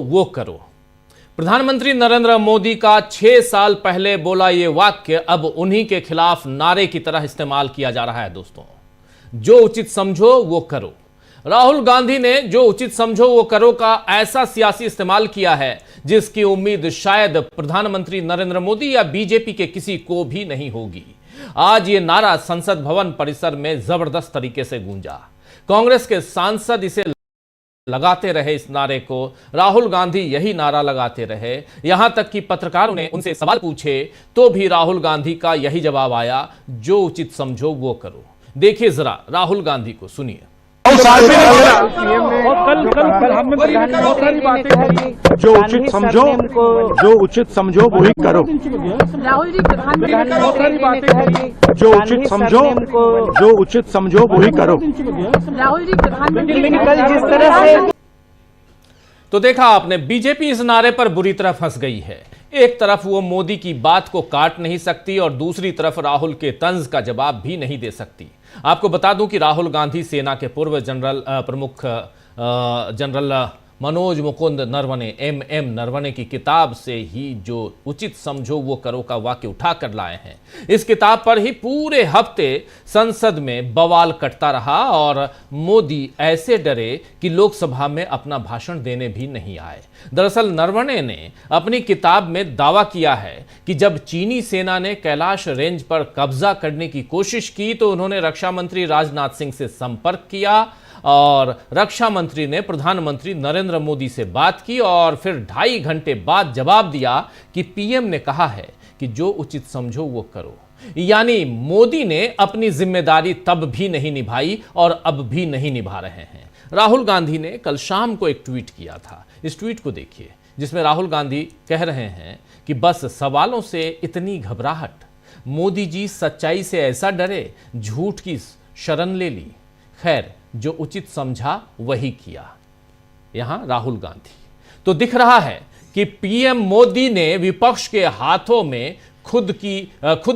वो करो। प्रधानमंत्री नरेंद्र मोदी का 6 साल पहले बोला यह वाक्य अब उन्हीं के खिलाफ नारे की तरह इस्तेमाल किया जा रहा है। दोस्तों, जो उचित समझो वो करो। राहुल गांधी ने जो उचित समझो वो करो का ऐसा सियासी इस्तेमाल किया है जिसकी उम्मीद शायद प्रधानमंत्री नरेंद्र मोदी या बीजेपी के किसी को भी नहीं होगी। आज ये नारा संसद भवन परिसर में जबरदस्त तरीके से गूंजा। कांग्रेस के सांसद इसे लगाते रहे, इस नारे को राहुल गांधी यही नारा लगाते रहे। यहां तक कि पत्रकारों ने उनसे सवाल पूछे तो भी राहुल गांधी का यही जवाब आया, जो उचित समझो वो करो। देखिए जरा राहुल गांधी को, सुनिए। जो उचित समझो वही करो। राहुल जी, प्रधानमंत्री जो उचित समझो वही करो। राहुल जी, प्रधानमंत्री कल जिस तरह से तो देखा आपने, बीजेपी इस नारे पर बुरी तरह फंस गई है। एक तरफ वो मोदी की बात को काट नहीं सकती और दूसरी तरफ राहुल के तंज का जवाब भी नहीं दे सकती। आपको बता दूं कि राहुल गांधी सेना के पूर्व प्रमुख जनरल मनोज मुकुंद नरवणे MM नरवणे की किताब से ही जो उचित समझो वो करो का वाक्य उठा कर लाए हैं। इस किताब पर ही पूरे हफ्ते संसद में बवाल कटता रहा और मोदी ऐसे डरे कि लोकसभा में अपना भाषण देने भी नहीं आए। दरअसल नरवणे ने अपनी किताब में दावा किया है कि जब चीनी सेना ने कैलाश रेंज पर कब्जा करने की कोशिश की तो उन्होंने रक्षा मंत्री राजनाथ सिंह से संपर्क किया और रक्षा मंत्री ने प्रधानमंत्री नरेंद्र मोदी से बात की और फिर 2.5 घंटे बाद जवाब दिया कि PM ने कहा है कि जो उचित समझो वो करो। यानी मोदी ने अपनी जिम्मेदारी तब भी नहीं निभाई और अब भी नहीं निभा रहे हैं। राहुल गांधी ने कल शाम को एक ट्वीट किया था। इस ट्वीट को देखिए, जिसमें राहुल गांधी कह रहे हैं कि बस सवालों से इतनी घबराहट, मोदी जी सच्चाई से ऐसा डरे, झूठ की शरण ले ली, खैर जो उचित समझा वही किया। यहां राहुल गांधी तो दिख रहा है कि PM मोदी ने विपक्ष के हाथों में खुद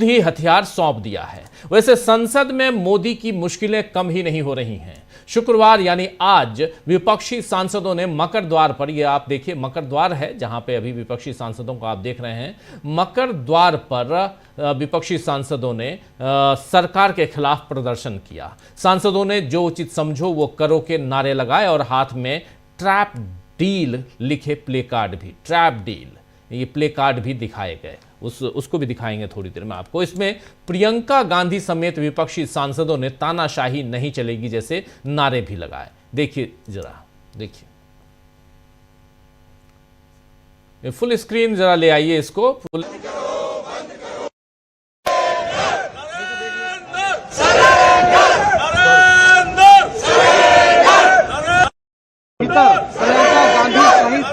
ही हथियार सौंप दिया है। वैसे संसद में मोदी की मुश्किलें कम ही नहीं हो रही हैं। शुक्रवार यानी आज विपक्षी सांसदों ने मकर द्वार पर, ये आप देखिए मकर द्वार है जहां पे अभी विपक्षी सांसदों को आप देख रहे हैं, मकर द्वार पर विपक्षी सांसदों ने सरकार के खिलाफ प्रदर्शन किया। सांसदों ने जो उचित समझो वो करो के नारे लगाए और हाथ में ट्रैप डील लिखे प्ले कार्ड भी, ट्रैप डील, ये प्ले कार्ड भी दिखाए गए। उसको भी दिखाएंगे थोड़ी देर में आपको। इसमें प्रियंका गांधी समेत विपक्षी सांसदों ने तानाशाही नहीं चलेगी जैसे नारे भी लगाए। देखिए जरा, देखिए फुल स्क्रीन जरा ले आइए इसको। फुल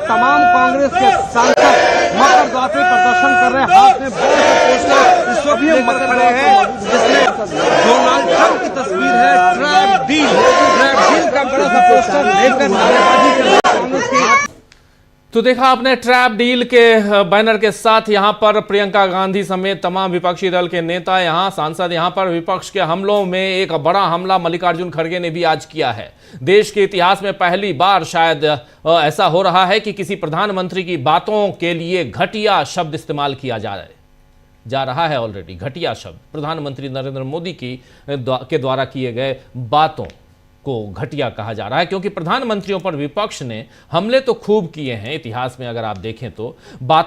तमाम कांग्रेस के सांसद मकर द्वार पे प्रदर्शन कर रहे हैं। हाथ में बड़े पोस्टर इस वक्त लेकर खड़े हैं, जिसमें डोनाल्ड ट्रंप की तस्वीर है। ट्रैप डील का बड़ा सा पोस्टर लेकर नारेबाजी कर रहे हैं कांग्रेस के। तो देखा आपने, ट्रैप डील के बैनर के साथ यहां पर प्रियंका गांधी समेत तमाम विपक्षी दल के नेता, यहां सांसद, यहां पर विपक्ष के हमलों में एक बड़ा हमला मल्लिकार्जुन खड़गे ने भी आज किया है। देश के इतिहास में पहली बार शायद ऐसा हो रहा है कि किसी प्रधानमंत्री की बातों के लिए घटिया शब्द इस्तेमाल किया जा रहा है। ऑलरेडी घटिया शब्द प्रधानमंत्री नरेंद्र मोदी के द्वारा किए गए बातों को घटिया कहा जा रहा है, क्योंकि प्रधानमंत्रियों पर विपक्ष ने हमले तो खूब किए हैं इतिहास में। अगर आप देखें तो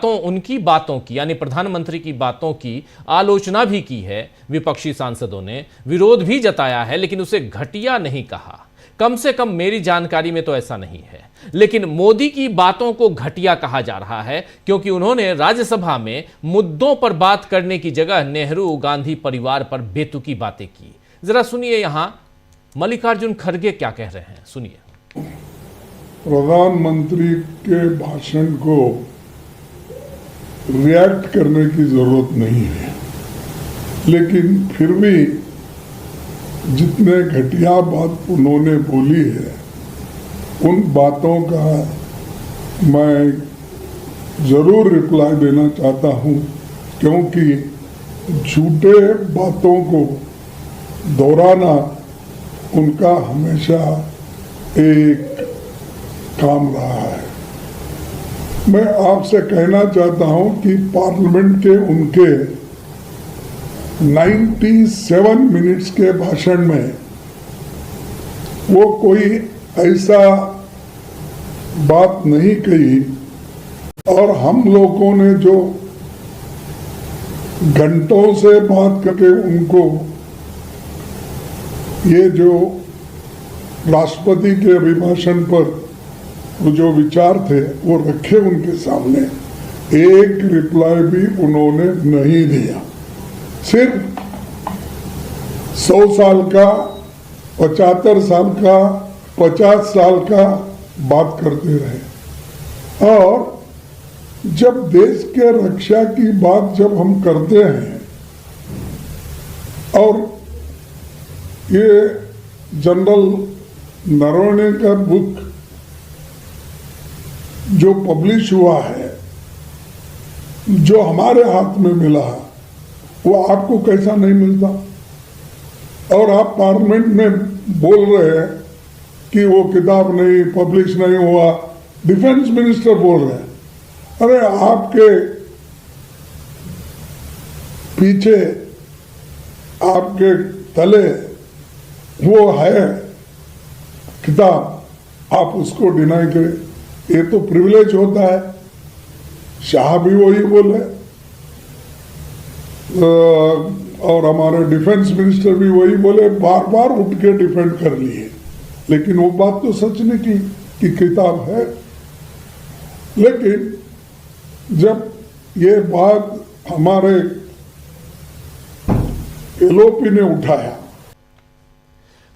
उनकी बातों की यानी प्रधानमंत्री की बातों की आलोचना भी की है विपक्षी सांसदों ने, विरोध भी जताया है, लेकिन उसे घटिया नहीं कहा। कम से कम मेरी जानकारी में तो ऐसा नहीं है। लेकिन मोदी की बातों को घटिया कहा जा रहा है क्योंकि उन्होंने राज्यसभा में मुद्दों पर बात करने की जगह नेहरू गांधी परिवार पर बेतुकी बातें की। जरा सुनिए यहां मल्लिकार्जुन खड़गे क्या कह रहे हैं, सुनिए। प्रधानमंत्री के भाषण को रिएक्ट करने की जरूरत नहीं है, लेकिन फिर भी जितने घटिया बात उन्होंने बोली है उन बातों का मैं जरूर रिप्लाई देना चाहता हूं, क्योंकि झूठे बातों को दोहराना उनका हमेशा एक काम रहा है। मैं आपसे कहना चाहता हूं कि पार्लियामेंट के उनके 97 मिनट्स के भाषण में वो कोई ऐसा बात नहीं कही, और हम लोगों ने जो घंटों से बात करके उनको ये जो राष्ट्रपति के अभिभाषण पर वो जो विचार थे वो रखे उनके सामने, एक रिप्लाई भी उन्होंने नहीं दिया। सिर्फ 100 साल का, 75 साल का, 50 साल का बात करते रहे। और जब देश के रक्षा की बात जब हम करते हैं, और ये जनरल नरवणे का बुक जो पब्लिश हुआ है, जो हमारे हाथ में मिला, वो आपको कैसा नहीं मिलता? और आप पार्लियामेंट में बोल रहे हैं कि वो किताब नहीं, पब्लिश नहीं हुआ। डिफेंस मिनिस्टर बोल रहे हैं, अरे आपके पीछे, आपके तले वो है किताब, आप उसको डिनाई करें, ये तो प्रिविलेज होता है। शाह भी वही बोले और हमारे डिफेंस मिनिस्टर भी वही बोले, बार बार उठ के डिफेंड कर लिए, लेकिन वो बात तो सच निकली कि किताब है। लेकिन जब ये बात हमारे एलओपी ने उठाया,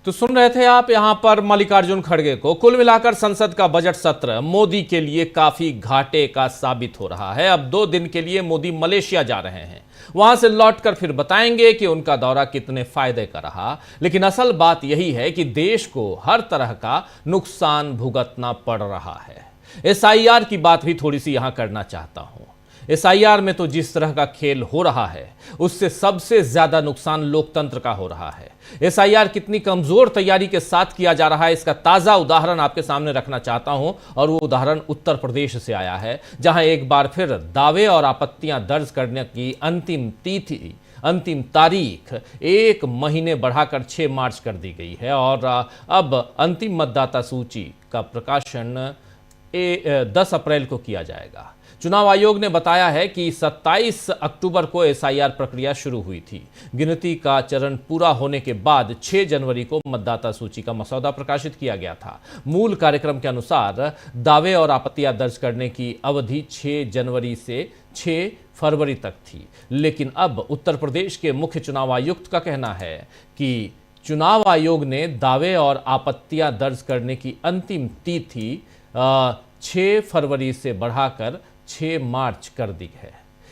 तो सुन रहे थे आप यहां पर मल्लिकार्जुन खड़गे को। कुल मिलाकर संसद का बजट सत्र मोदी के लिए काफी घाटे का साबित हो रहा है। अब 2 दिन के लिए मोदी मलेशिया जा रहे हैं, वहां से लौटकर फिर बताएंगे कि उनका दौरा कितने फायदे का रहा। लेकिन असल बात यही है कि देश को हर तरह का नुकसान भुगतना पड़ रहा है। एसआईआर की बात भी थोड़ी सी यहां करना चाहता हूं। एसआईआर में तो जिस तरह का खेल हो रहा है, उससे सबसे ज्यादा नुकसान लोकतंत्र का हो रहा है। एसआईआर कितनी कमजोर तैयारी के साथ किया जा रहा है, इसका ताजा उदाहरण आपके सामने रखना चाहता हूं। और वो उदाहरण उत्तर प्रदेश से आया है, जहां एक बार फिर दावे और आपत्तियां दर्ज करने की अंतिम तारीख 1 महीने बढ़ाकर 6 मार्च कर दी गई है। और अब अंतिम मतदाता सूची का प्रकाशन 10 अप्रैल को किया जाएगा। चुनाव आयोग ने बताया है कि 27 अक्टूबर को एसआईआर प्रक्रिया शुरू हुई थी। गिनती का चरण पूरा होने के बाद 6 जनवरी को मतदाता सूची का मसौदा प्रकाशित किया गया था। मूल कार्यक्रम के अनुसार दावे और आपत्तियां दर्ज करने की अवधि 6 जनवरी से 6 फरवरी तक थी। लेकिन अब उत्तर प्रदेश के मुख्य चुनाव आयुक्त का कहना है कि चुनाव आयोग ने दावे और आपत्तियां दर्ज करने की अंतिम तिथि 6 फरवरी से बढ़ाकर 6 मार्च कर दी है।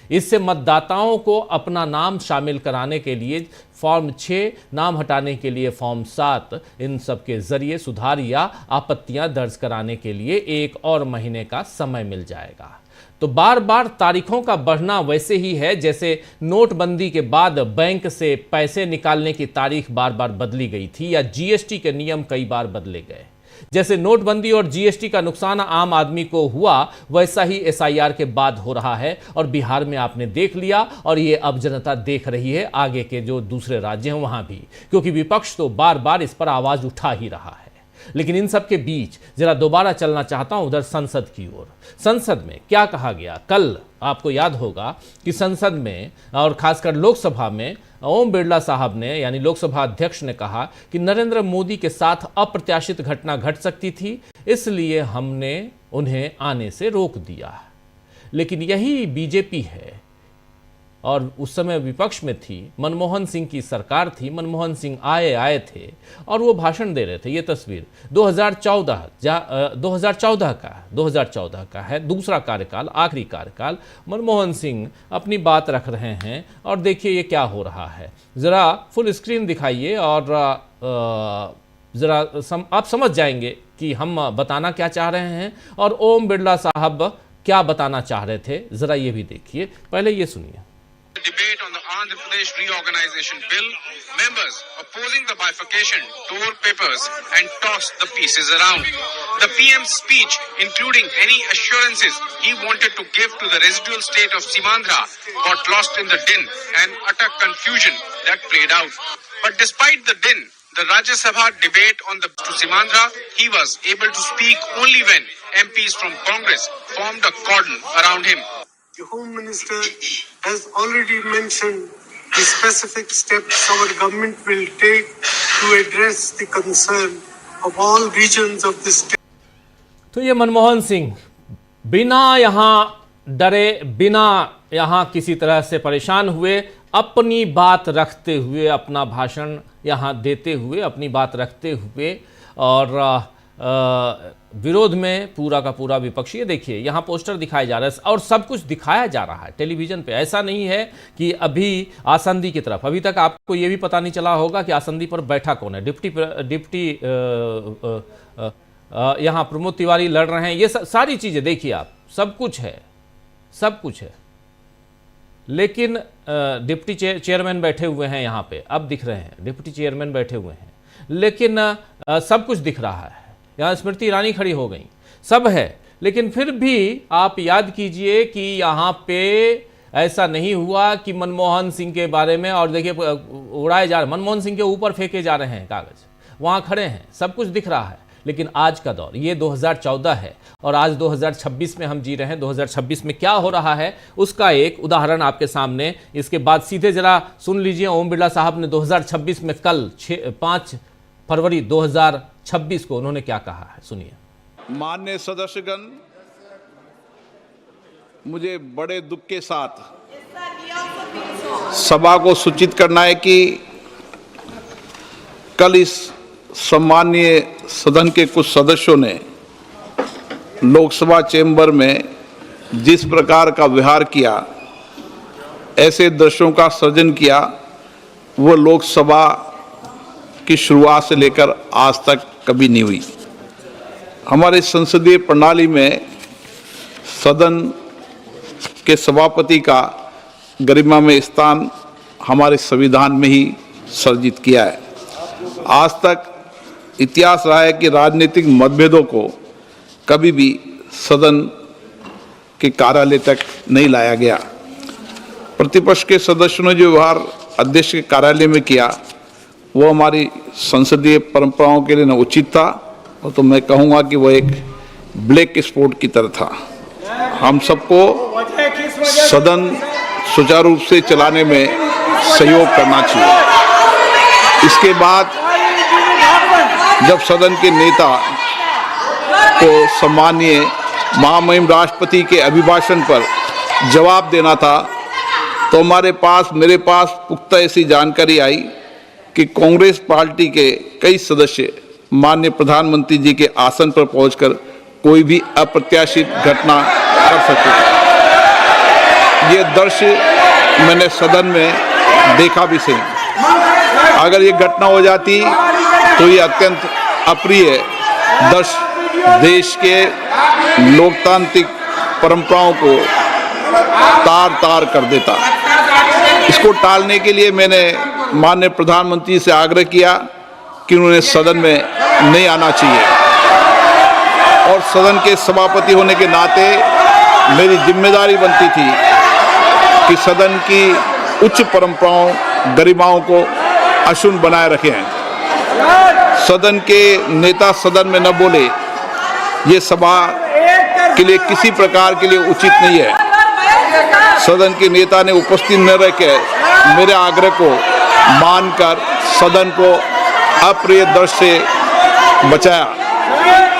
इससे मतदाताओं को अपना नाम शामिल कराने के लिए फॉर्म 6, नाम हटाने के लिए फॉर्म 7, इन सब के जरिए सुधार या आपत्तियां दर्ज कराने के लिए 1 और महीने का समय मिल जाएगा। तो बार बार तारीखों का बढ़ना वैसे ही है जैसे नोटबंदी के बाद बैंक से पैसे निकालने की तारीख बार बार बदली गई थी, या जीएसटी के नियम कई बार बदले गए। जैसे नोटबंदी और जीएसटी का नुकसान आम आदमी को हुआ, वैसा ही एसआईआर के बाद हो रहा है। और बिहार में आपने देख लिया, और ये अब जनता देख रही है आगे के जो दूसरे राज्य हैं वहां भी, क्योंकि विपक्ष तो बार बार इस पर आवाज उठा ही रहा है। लेकिन इन सब के बीच जरा दोबारा चलना चाहता हूं उधर संसद की ओर। संसद में क्या कहा गया? कल आपको याद होगा कि संसद में और खासकर लोकसभा में ओम बिरला साहब ने, यानी लोकसभा अध्यक्ष ने कहा कि नरेंद्र मोदी के साथ अप्रत्याशित घटना घट सकती थी, इसलिए हमने उन्हें आने से रोक दिया। लेकिन यही बीजेपी है, और उस समय विपक्ष में थी, मनमोहन सिंह की सरकार थी। मनमोहन सिंह आए थे और वो भाषण दे रहे थे। ये तस्वीर 2014 का है, दूसरा कार्यकाल, आखिरी कार्यकाल। मनमोहन सिंह अपनी बात रख रहे हैं और देखिए ये क्या हो रहा है। ज़रा फुल स्क्रीन दिखाइए और ज़रा आप समझ जाएंगे कि हम बताना क्या चाह रहे हैं और ओम बिरला साहब क्या बताना चाह रहे थे। ज़रा ये भी देखिए, पहले ये सुनिए। Debate on the Andhra Pradesh Reorganization Bill, members opposing the bifurcation tore papers and tossed the pieces around. The PM's speech, including any assurances he wanted to give to the residual state of Simandhra, got lost in the din and utter confusion that played out. But despite the din, the Rajya Sabha debate on the to Simandhra, he was able to speak only when MPs from Congress formed a cordon around him. The Home Minister has already mentioned the specific steps our government will take to address the concern of all regions of the state. तो ये मनमोहन सिंह बिना यहाँ डरे, बिना यहाँ किसी तरह से परेशान हुए, अपनी बात रखते हुए, अपना भाषण यहाँ देते हुए, अपनी बात रखते हुए और विरोध में पूरा का पूरा विपक्षी। देखिए यहाँ पोस्टर दिखाए जा रहे हैं और सब कुछ दिखाया जा रहा है टेलीविजन पे। ऐसा नहीं है कि अभी आसंदी की तरफ, अभी तक आपको ये भी पता नहीं चला होगा कि आसंदी पर बैठा कौन है। डिप्टी यहाँ प्रमोद तिवारी लड़ रहे हैं। ये सारी चीज़ें देखिए आप, सब कुछ है, सब कुछ है। लेकिन डिप्टी चेयरमैन बैठे हुए हैं यहाँ पे, अब दिख रहे हैं डिप्टी चेयरमैन बैठे हुए हैं, लेकिन सब कुछ दिख रहा है। यहाँ स्मृति ईरानी खड़ी हो गई, सब है, लेकिन फिर भी आप याद कीजिए कि यहाँ पे ऐसा नहीं हुआ कि मनमोहन सिंह के बारे में, और देखिए उड़ाए जा रहे, मनमोहन सिंह के ऊपर फेंके जा रहे हैं कागज, वहाँ खड़े हैं, सब कुछ दिख रहा है। लेकिन आज का दौर ये 2014 है और आज 2026 में हम जी रहे हैं। 2026 में क्या हो रहा है उसका एक उदाहरण आपके सामने। इसके बाद सीधे जरा सुन लीजिए ओम बिरला साहब ने 2026 में कल 5 फरवरी 2026 को उन्होंने क्या कहा है, सुनिए। माननीय सदस्यगण, मुझे बड़े दुख के साथ सभा को सूचित करना है कि कल इस सम्माननीय सदन के कुछ सदस्यों ने लोकसभा चेंबर में जिस प्रकार का व्यवहार किया, ऐसे दृश्यों का सृजन किया, वो लोकसभा की शुरुआत से लेकर आज तक कभी नहीं हुई। हमारे संसदीय प्रणाली में सदन के सभापति का गरिमा में स्थान हमारे संविधान में ही सर्जित किया है। आज तक इतिहास रहा है कि राजनीतिक मतभेदों को कभी भी सदन के कार्यालय तक नहीं लाया गया। प्रतिपक्ष के सदस्यों ने जो व्यवहार अध्यक्ष के कार्यालय में किया, वो हमारी संसदीय परंपराओं के लिए न उचित था, और तो मैं कहूँगा कि वो एक ब्लैक स्पॉट की तरह था। हम सबको सदन सुचारू रूप से चलाने में सहयोग करना चाहिए। इसके बाद जब सदन के नेता को सम्माननीय महामहिम राष्ट्रपति के अभिभाषण पर जवाब देना था, तो मेरे पास पुख्ता ऐसी जानकारी आई कि कांग्रेस पार्टी के कई सदस्य माननीय प्रधानमंत्री जी के आसन पर पहुंचकर कोई भी अप्रत्याशित घटना कर सकते। ये दृश्य मैंने सदन में देखा भी सही। अगर ये घटना हो जाती तो ये अत्यंत अप्रिय दृश्य देश के लोकतांत्रिक परंपराओं को तार-तार कर देता। इसको टालने के लिए मैंने माननीय प्रधानमंत्री से आग्रह किया कि उन्होंने सदन में नहीं आना चाहिए, और सदन के सभापति होने के नाते मेरी जिम्मेदारी बनती थी कि सदन की उच्च परंपराओं, गरिमाओं को अक्षुण्ण बनाए रखें। सदन के नेता सदन में न बोले, ये सभा के लिए किसी प्रकार के लिए उचित नहीं है। सदन के नेता ने उपस्थित न रहकर मेरे आग्रह को मानकर सदन को अप्रिय दृश्य से बचाया।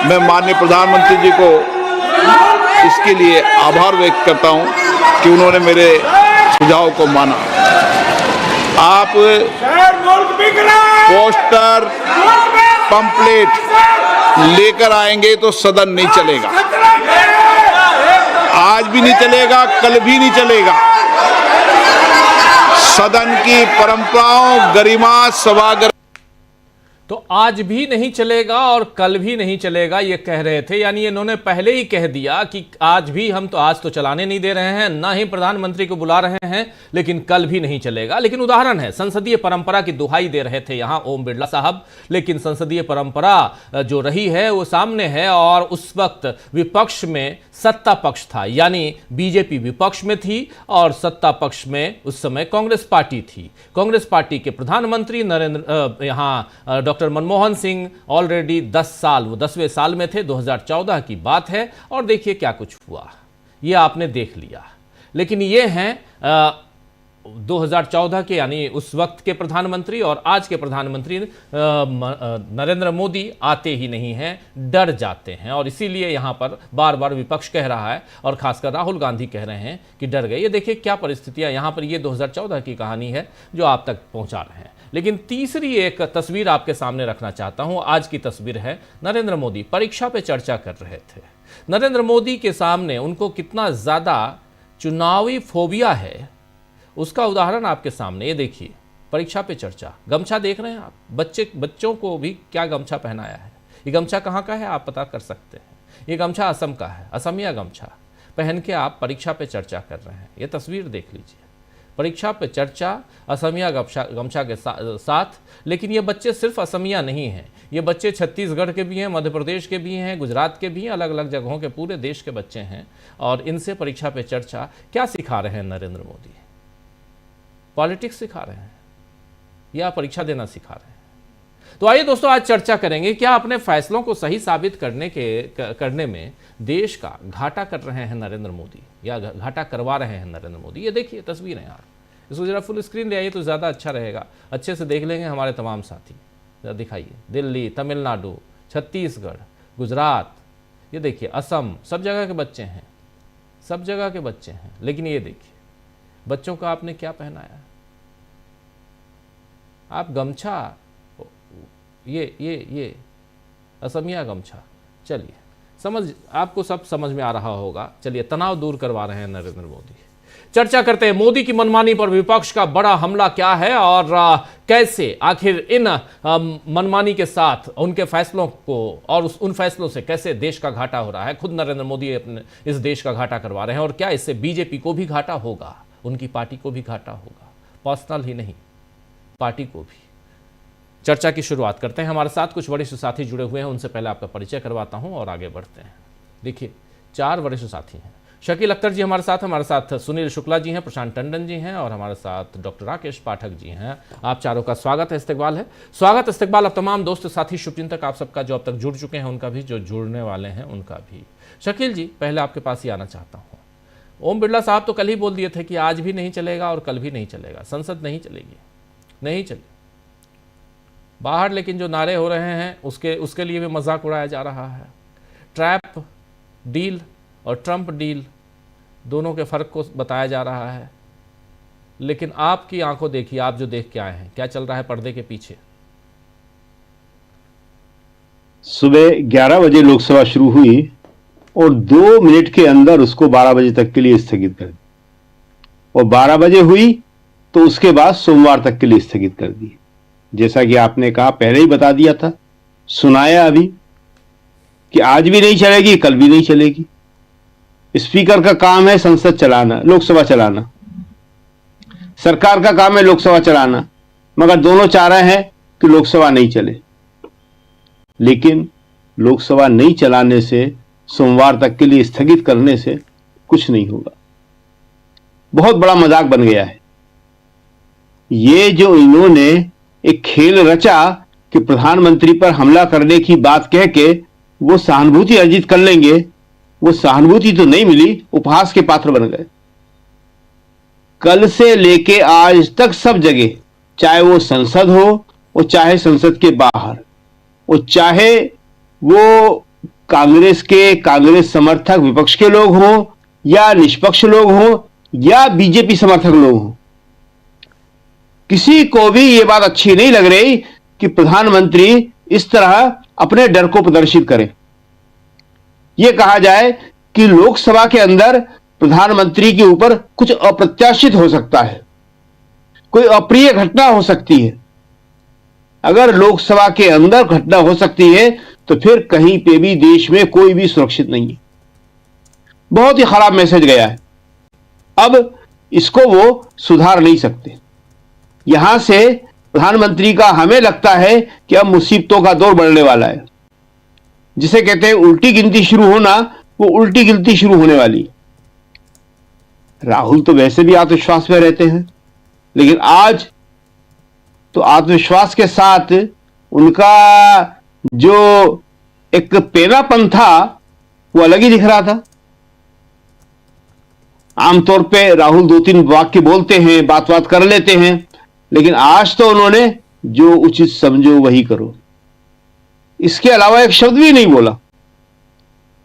मैं माननीय प्रधानमंत्री जी को इसके लिए आभार व्यक्त करता हूं कि उन्होंने मेरे सुझाव को माना। आप पोस्टर, पंपलेट लेकर आएंगे तो सदन नहीं चलेगा। आज भी नहीं चलेगा, कल भी नहीं चलेगा। सदन की परंपराओं, गरिमा, सभागार। तो आज भी नहीं चलेगा और कल भी नहीं चलेगा ये कह रहे थे, यानी इन्होंने पहले ही कह दिया कि आज भी हम तो आज तो चलाने नहीं दे रहे हैं, ना ही प्रधानमंत्री को बुला रहे हैं, लेकिन कल भी नहीं चलेगा। लेकिन उदाहरण है, संसदीय परंपरा की दुहाई दे रहे थे यहां ओम बिरला साहब, लेकिन संसदीय परंपरा जो रही है वो सामने है। और उस वक्त विपक्ष में सत्ता पक्ष था, यानी बीजेपी विपक्ष में थी और सत्ता पक्ष में उस समय कांग्रेस पार्टी थी। कांग्रेस पार्टी के प्रधानमंत्री यहां डॉक्टर मनमोहन सिंह ऑलरेडी 10 साल, वो 10वें साल में थे, 2014 की बात है। और देखिए क्या कुछ हुआ, ये आपने देख लिया। लेकिन ये हैं 2014 के, यानी उस वक्त के प्रधानमंत्री, और आज के प्रधानमंत्री नरेंद्र मोदी आते ही नहीं हैं, डर जाते हैं। और इसीलिए यहां पर बार बार विपक्ष कह रहा है और खासकर राहुल गांधी कह रहे हैं कि डर गए। ये देखिए क्या परिस्थितियां यहां पर, ये 2014 की कहानी है जो आप तक पहुंचा रहे हैं। लेकिन तीसरी एक तस्वीर आपके सामने रखना चाहता हूं। आज की तस्वीर है, नरेंद्र मोदी परीक्षा पे चर्चा कर रहे थे। नरेंद्र मोदी के सामने उनको कितना ज्यादा चुनावी फोबिया है उसका उदाहरण आपके सामने, ये देखिए, परीक्षा पे चर्चा। गमछा देख रहे हैं आप, बच्चों को भी क्या गमछा पहनाया है। ये गमछा कहाँ का है आप पता कर सकते हैं। ये गमछा असम का है, असमिया गमछा पहन के आप परीक्षा पे चर्चा कर रहे हैं। ये तस्वीर देख लीजिए, परीक्षा पे चर्चा असमिया गमछा के साथ। लेकिन ये बच्चे सिर्फ असमिया नहीं हैं, ये बच्चे छत्तीसगढ़ के भी हैं, मध्य प्रदेश के भी हैं, गुजरात के भी हैं, अलग अलग जगहों के, पूरे देश के बच्चे हैं। और इनसे परीक्षा पे चर्चा क्या सिखा रहे हैं नरेंद्र मोदी? पॉलिटिक्स सिखा रहे हैं या परीक्षा देना सिखा रहे हैं? तो आइए दोस्तों, आज चर्चा करेंगे क्या अपने फैसलों को सही साबित करने में देश का घाटा कर रहे हैं नरेंद्र मोदी, या घाटा करवा रहे हैं नरेंद्र मोदी। ये देखिए तस्वीरें यार, इसको जरा फुल स्क्रीन ले आइए तो ज़्यादा अच्छा रहेगा, अच्छे से देख लेंगे हमारे तमाम साथी। जरा दिखाइए, दिल्ली, तमिलनाडु, छत्तीसगढ़, गुजरात, ये देखिए असम, सब जगह के बच्चे हैं, सब जगह के बच्चे हैं। लेकिन ये देखिए बच्चों का आपने क्या पहनाया, आप गमछा, ये असमिया गमछा। चलिए आपको सब समझ में आ रहा होगा। चलिए, तनाव दूर करवा रहे हैं नरेंद्र मोदी। चर्चा करते हैं मोदी की मनमानी पर विपक्ष का बड़ा हमला क्या है और कैसे आखिर इन मनमानी के साथ उनके फैसलों को और उन फैसलों से कैसे देश का घाटा हो रहा है। खुद नरेंद्र मोदी अपने इस देश का घाटा करवा रहे हैं और क्या इससे बीजेपी को भी घाटा होगा, उनकी पार्टी को भी घाटा होगा, पर्सनल ही नहीं, पार्टी को भी। चर्चा की शुरुआत करते हैं। हमारे साथ कुछ वरिष्ठ साथी जुड़े हुए हैं, उनसे पहले आपका परिचय करवाता हूं और आगे बढ़ते हैं। देखिए 4 वरिष्ठ साथी हैं। शकील अख्तर जी हमारे साथ सुनील शुक्ला जी हैं, प्रशांत टंडन जी हैं और हमारे साथ डॉक्टर राकेश पाठक जी हैं। आप चारों का स्वागत है, इस्तकबाल है। स्वागत इस्तकबाल अब तमाम दोस्त साथी शुभचिंतक आप सबका, जो अब तक जुड़ चुके हैं उनका भी, जो जुड़ने वाले हैं उनका भी। शकील जी, पहले आपके पास ही आना चाहता हूँ। ओम बिरला साहब तो कल ही बोल दिए थे कि आज भी नहीं चलेगा और कल भी नहीं चलेगा, संसद नहीं चलेगी, नहीं चलेगी बाहर। लेकिन जो नारे हो रहे हैं उसके लिए भी मजाक उड़ाया जा रहा है। ट्रैप डील और ट्रंप डील दोनों के फर्क को बताया जा रहा है। लेकिन आपकी आंखों देखिए, आप जो देख के आए हैं, क्या चल रहा है पर्दे के पीछे? सुबह 11 बजे लोकसभा शुरू हुई और 2 मिनट के अंदर उसको 12 बजे तक के लिए स्थगित कर दी, और 12 बजे हुई तो उसके बाद सोमवार तक के लिए स्थगित कर दी। जैसा कि आपने कहा, पहले ही बता दिया था, सुनाया अभी कि आज भी नहीं चलेगी, कल भी नहीं चलेगी। स्पीकर का काम है संसद चलाना, लोकसभा चलाना, सरकार का काम है लोकसभा चलाना, मगर दोनों चाह रहे हैं कि लोकसभा नहीं चले। लेकिन लोकसभा नहीं चलाने से, सोमवार तक के लिए स्थगित करने से कुछ नहीं होगा। बहुत बड़ा मजाक बन गया है ये, जो इन्होंने एक खेल रचा कि प्रधानमंत्री पर हमला करने की बात कह के वो सहानुभूति अर्जित कर लेंगे। वो सहानुभूति तो नहीं मिली, उपहास के पात्र बन गए। कल से लेके आज तक सब जगह, चाहे वो संसद हो और चाहे संसद के बाहर, और चाहे वो कांग्रेस समर्थक विपक्ष के लोग हों या निष्पक्ष लोग हों या बीजेपी समर्थक लोग हों, किसी को भी ये बात अच्छी नहीं लग रही कि प्रधानमंत्री इस तरह अपने डर को प्रदर्शित करें। यह कहा जाए कि लोकसभा के अंदर प्रधानमंत्री के ऊपर कुछ अप्रत्याशित हो सकता है, कोई अप्रिय घटना हो सकती है, अगर लोकसभा के अंदर घटना हो सकती है तो फिर कहीं पे भी देश में कोई भी सुरक्षित नहीं है। बहुत ही खराब मैसेज गया है। अब इसको वो सुधार नहीं सकते। यहां से प्रधानमंत्री का हमें लगता है कि अब मुसीबतों का दौर बढ़ने वाला है। जिसे कहते हैं उल्टी गिनती शुरू होना, वो उल्टी गिनती शुरू होने वाली। राहुल तो वैसे भी आत्मविश्वास में रहते हैं, लेकिन आज तो आत्मविश्वास के साथ उनका जो एक पेनापन था वो अलग ही दिख रहा था। आमतौर पे राहुल 2-3 वाक्य बोलते हैं, बात कर लेते हैं, लेकिन आज तो उन्होंने जो उचित समझो वही करो, इसके अलावा एक शब्द भी नहीं बोला।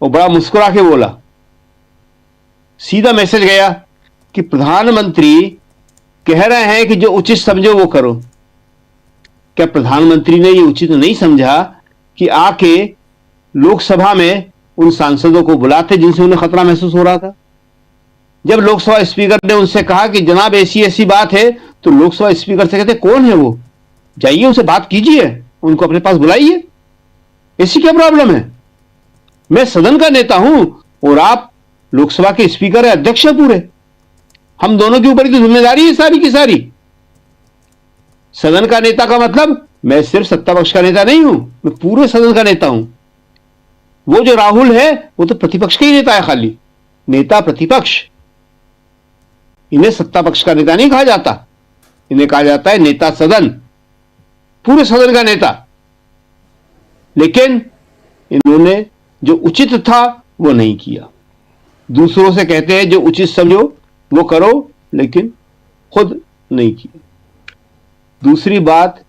वो बड़ा मुस्कुरा के बोला। सीधा मैसेज गया कि प्रधानमंत्री कह रहे हैं कि जो उचित समझो वो करो। क्या प्रधानमंत्री ने ये उचित नहीं समझा कि आके लोकसभा में उन सांसदों को बुलाते जिनसे उन्हें खतरा महसूस हो रहा था? जब लोकसभा स्पीकर ने उनसे कहा कि जनाब ऐसी बात है, तो लोकसभा स्पीकर से कहते कौन है वो, जाइए उनसे बात कीजिए, उनको अपने पास बुलाइए, ऐसी क्या प्रॉब्लम है? मैं सदन का नेता हूं और आप लोकसभा के स्पीकर है, अध्यक्ष है पूरे, हम दोनों के ऊपर की जिम्मेदारी है सारी की सारी। सदन का नेता का मतलब मैं सिर्फ सत्ता पक्ष का नेता नहीं हूं, मैं पूरे सदन का नेता हूं। वो जो राहुल है वो तो प्रतिपक्ष का ही नेता है, खाली नेता प्रतिपक्ष। इन्हें सत्ता पक्ष का नेता नहीं कहा जाता, इन्हें कहा जाता है नेता सदन, पूरे सदन का नेता। लेकिन इन्होंने जो उचित था वो नहीं किया। दूसरों से कहते हैं जो उचित समझो वो करो, लेकिन खुद नहीं किया। दूसरी बात,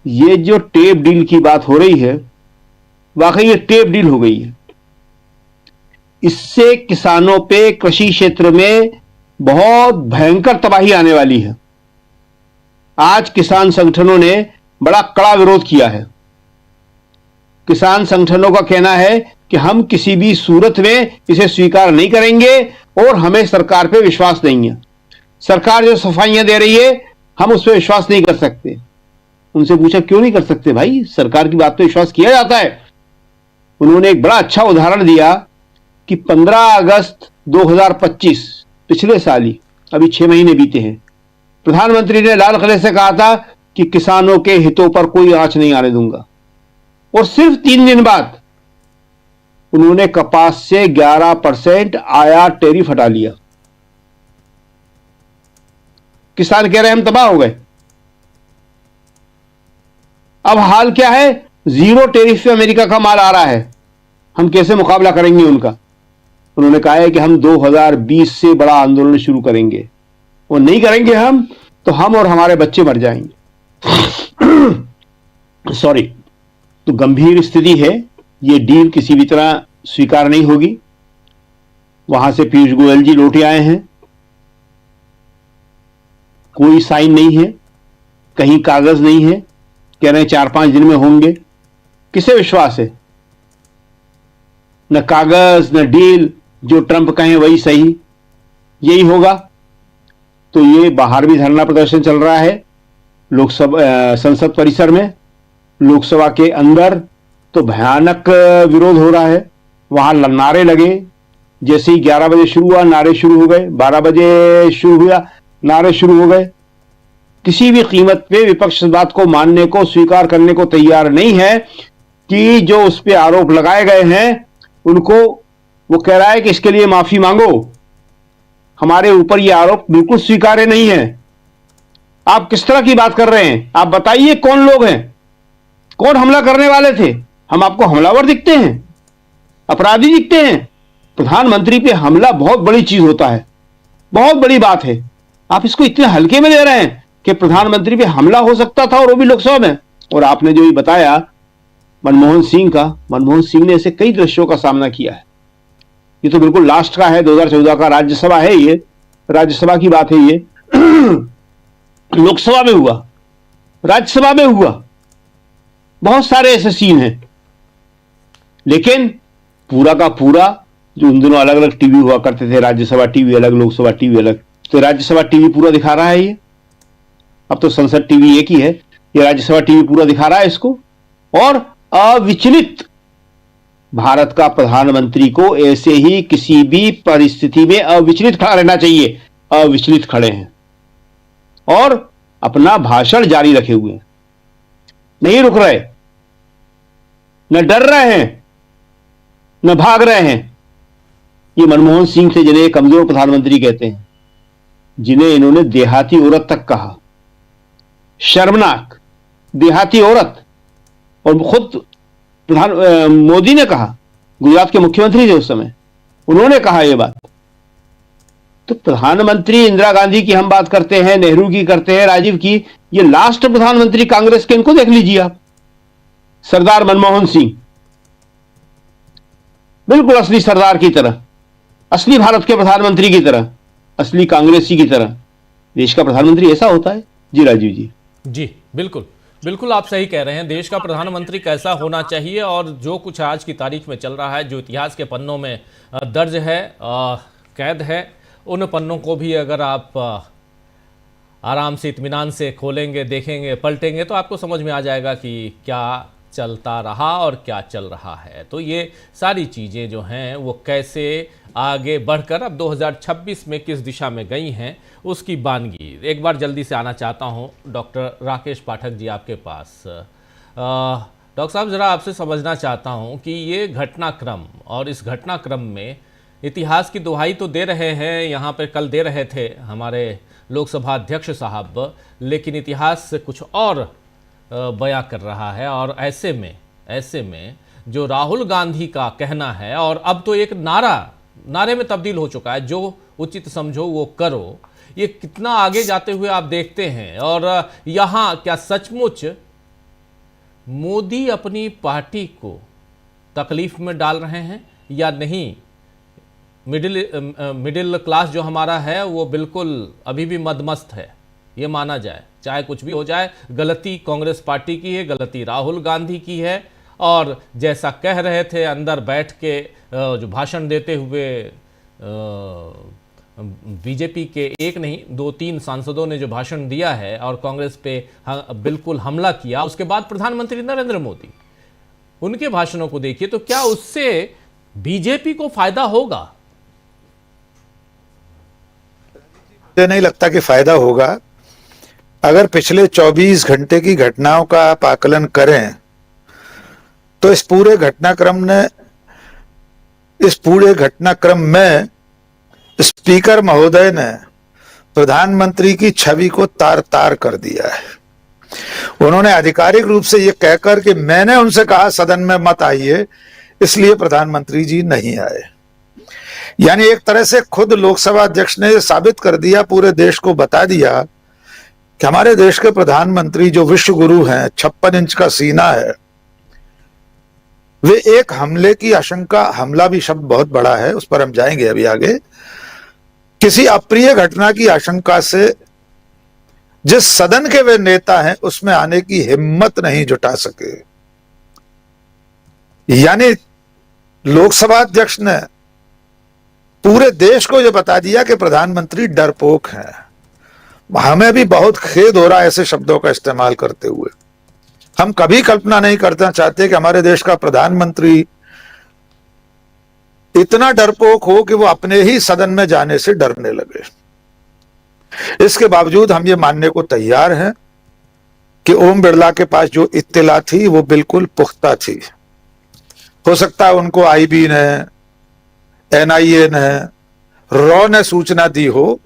ये जो टेप डील की बात हो रही है, वाकई ये टेप डील हो गई है। इससे किसानों पे, कृषि क्षेत्र में बहुत भयंकर तबाही आने वाली है। आज किसान संगठनों ने बड़ा कड़ा विरोध किया है। किसान संगठनों का कहना है कि हम किसी भी सूरत में इसे स्वीकार नहीं करेंगे और हमें सरकार पे विश्वास नहीं है। सरकार जो सफाइयां दे रही है हम उस पर विश्वास नहीं कर सकते। उनसे पूछा क्यों नहीं कर सकते भाई, सरकार की बात पे विश्वास किया जाता है। उन्होंने एक बड़ा अच्छा उदाहरण दिया कि 15 अगस्त 2025, पिछले साल ही, अभी 6 महीने बीते हैं, प्रधानमंत्री ने लाल किले से कहा था कि किसानों के हितों पर कोई आंच नहीं आने दूंगा, और सिर्फ 3 दिन बाद उन्होंने कपास से 11% आयात टैरिफ हटा लिया। किसान कह रहे हैं हम तबाह हो गए। अब हाल क्या है, 0 टैरिफ पे अमेरिका का माल आ रहा है, हम कैसे मुकाबला करेंगे उनका? उन्होंने कहा है कि हम 2020 से बड़ा आंदोलन शुरू करेंगे, और नहीं करेंगे हम तो हम और हमारे बच्चे मर जाएंगे। सॉरी। तो गंभीर स्थिति है, ये डील किसी भी तरह स्वीकार नहीं होगी। वहां से पीयूष गोयल जी लौटे आए हैं, कोई साइन नहीं है, कहीं कागज नहीं है, कह रहे हैं 4-5 दिन में होंगे। किसे विश्वास है? न कागज न डील, जो ट्रंप कहें वही सही, यही होगा। तो ये बाहर भी धरना प्रदर्शन चल रहा है, लोकसभा संसद परिसर में, लोकसभा के अंदर तो भयानक विरोध हो रहा है। वहां नारे लगे, जैसे ही 11 बजे शुरू हुआ नारे शुरू हो गए, 12 बजे शुरू हुआ नारे शुरू हो गए। किसी भी कीमत पे विपक्ष इस बात को मानने को, स्वीकार करने को तैयार नहीं है कि जो उस पे आरोप लगाए गए हैं उनको, वो कह रहा है कि इसके लिए माफी मांगो, हमारे ऊपर ये आरोप बिल्कुल स्वीकार्य नहीं है। आप किस तरह की बात कर रहे हैं? आप बताइए कौन लोग हैं, कौन हमला करने वाले थे? हम आपको हमलावर दिखते हैं, अपराधी दिखते हैं? प्रधानमंत्री पे हमला बहुत बड़ी चीज होता है, बहुत बड़ी बात है। आप इसको इतने हल्के में ले रहे हैं कि प्रधानमंत्री पे हमला हो सकता था, और वो भी लोकसभा में। और आपने जो ये बताया मनमोहन सिंह का, मनमोहन सिंह ने ऐसे कई दृश्यों का सामना किया है। ये तो बिल्कुल लास्ट का है, 2014 का, राज्यसभा है, ये राज्यसभा की बात है। ये लोकसभा में हुआ, राज्यसभा में हुआ, बहुत सारे ऐसे सीन हैं। लेकिन पूरा का पूरा जो उन दोनों अलग अलग टीवी हुआ करते थे, राज्यसभा टीवी अलग, लोकसभा टीवी अलग, तो राज्यसभा टीवी पूरा दिखा रहा है ये। अब तो संसद टीवी एक ही है, ये राज्यसभा टीवी पूरा दिखा रहा है इसको। और अविचलित भारत का प्रधानमंत्री को ऐसे ही किसी भी परिस्थिति में अविचलित खड़ा रहना चाहिए। अविचलित खड़े हैं और अपना भाषण जारी रखे हुए हैं, नहीं रुक रहे, न डर रहे हैं, न भाग रहे हैं। ये मनमोहन सिंह थे जिन्हें कमजोर प्रधानमंत्री कहते हैं, जिन्हें इन्होंने देहाती औरत तक कहा। शर्मनाक, देहाती औरत। और खुद मोदी ने कहा, गुजरात के मुख्यमंत्री थे उस समय, उन्होंने कहा यह बात। तो प्रधानमंत्री इंदिरा गांधी की हम बात करते हैं, नेहरू की करते हैं, राजीव की, ये लास्ट प्रधानमंत्री कांग्रेस के, इनको देख लीजिए आप, सरदार मनमोहन सिंह, बिल्कुल असली सरदार की तरह, असली भारत के प्रधानमंत्री की तरह, असली कांग्रेसी की तरह। देश का प्रधानमंत्री ऐसा होता है। जी राजीव जी। जी बिल्कुल बिल्कुल, आप सही कह रहे हैं। देश का प्रधानमंत्री कैसा होना चाहिए, और जो कुछ आज की तारीख में चल रहा है, जो इतिहास के पन्नों में दर्ज है, कैद है, उन पन्नों को भी अगर आप आराम से इत्मीनान से खोलेंगे, देखेंगे, पलटेंगे, तो आपको समझ में आ जाएगा कि क्या चलता रहा और क्या चल रहा है। तो ये सारी चीज़ें जो हैं वो कैसे आगे बढ़कर अब 2026 में किस दिशा में गई हैं, उसकी बानगी। एक बार जल्दी से आना चाहता हूं डॉक्टर राकेश पाठक जी आपके पास। डॉक्टर साहब, ज़रा आपसे समझना चाहता हूं कि ये घटनाक्रम, और इस घटनाक्रम में इतिहास की दुहाई तो दे रहे हैं, यहाँ पे कल दे रहे थे हमारे लोकसभा अध्यक्ष साहब, लेकिन इतिहास से कुछ और बयां कर रहा है। और ऐसे में जो राहुल गांधी का कहना है, और अब तो एक नारे में तब्दील हो चुका है, जो उचित समझो वो करो, ये कितना आगे जाते हुए आप देखते हैं। और यहाँ क्या सचमुच मोदी अपनी पार्टी को तकलीफ में डाल रहे हैं या नहीं? मिडिल क्लास जो हमारा है वो बिल्कुल अभी भी मदमस्त है, ये माना जाए, चाहे कुछ भी हो जाए। गलती कांग्रेस पार्टी की है, गलती राहुल गांधी की है, और जैसा कह रहे थे अंदर बैठ के जो भाषण देते हुए बीजेपी के एक नहीं 2-3 सांसदों ने जो भाषण दिया है और कांग्रेस पे बिल्कुल हमला किया, उसके बाद प्रधानमंत्री नरेंद्र मोदी, उनके भाषणों को देखिए, तो क्या उससे बीजेपी को फायदा होगा? मुझे नहीं लगता कि फायदा होगा। अगर पिछले 24 घंटे की घटनाओं का आप आकलन करें तो इस पूरे घटनाक्रम में स्पीकर महोदय ने प्रधानमंत्री की छवि को तार तार कर दिया है। उन्होंने आधिकारिक रूप से यह कहकर कि मैंने उनसे कहा सदन में मत आइए, इसलिए प्रधानमंत्री जी नहीं आए। यानी एक तरह से खुद लोकसभा अध्यक्ष ने साबित कर दिया, पूरे देश को बता दिया कि हमारे देश के प्रधानमंत्री जो विश्व गुरु हैं, 56 इंच का सीना है, वे एक हमले की आशंका, हमला भी शब्द बहुत बड़ा है, उस पर हम जाएंगे अभी आगे, किसी अप्रिय घटना की आशंका से जिस सदन के वे नेता हैं उसमें आने की हिम्मत नहीं जुटा सके। यानी लोकसभा अध्यक्ष ने पूरे देश को यह बता दिया कि प्रधानमंत्री डरपोक हैं। हमें भी बहुत खेद हो रहा है ऐसे शब्दों का इस्तेमाल करते हुए। हम कभी कल्पना नहीं करना चाहते कि हमारे देश का प्रधानमंत्री इतना डरपोक हो कि वो अपने ही सदन में जाने से डरने लगे। इसके बावजूद हम ये मानने को तैयार हैं कि ओम बिरला के पास जो इत्तिला थी वो बिल्कुल पुख्ता थी। हो सकता है उनको आईबी ने, एनआईए ने, रॉ ने सूचना दी हो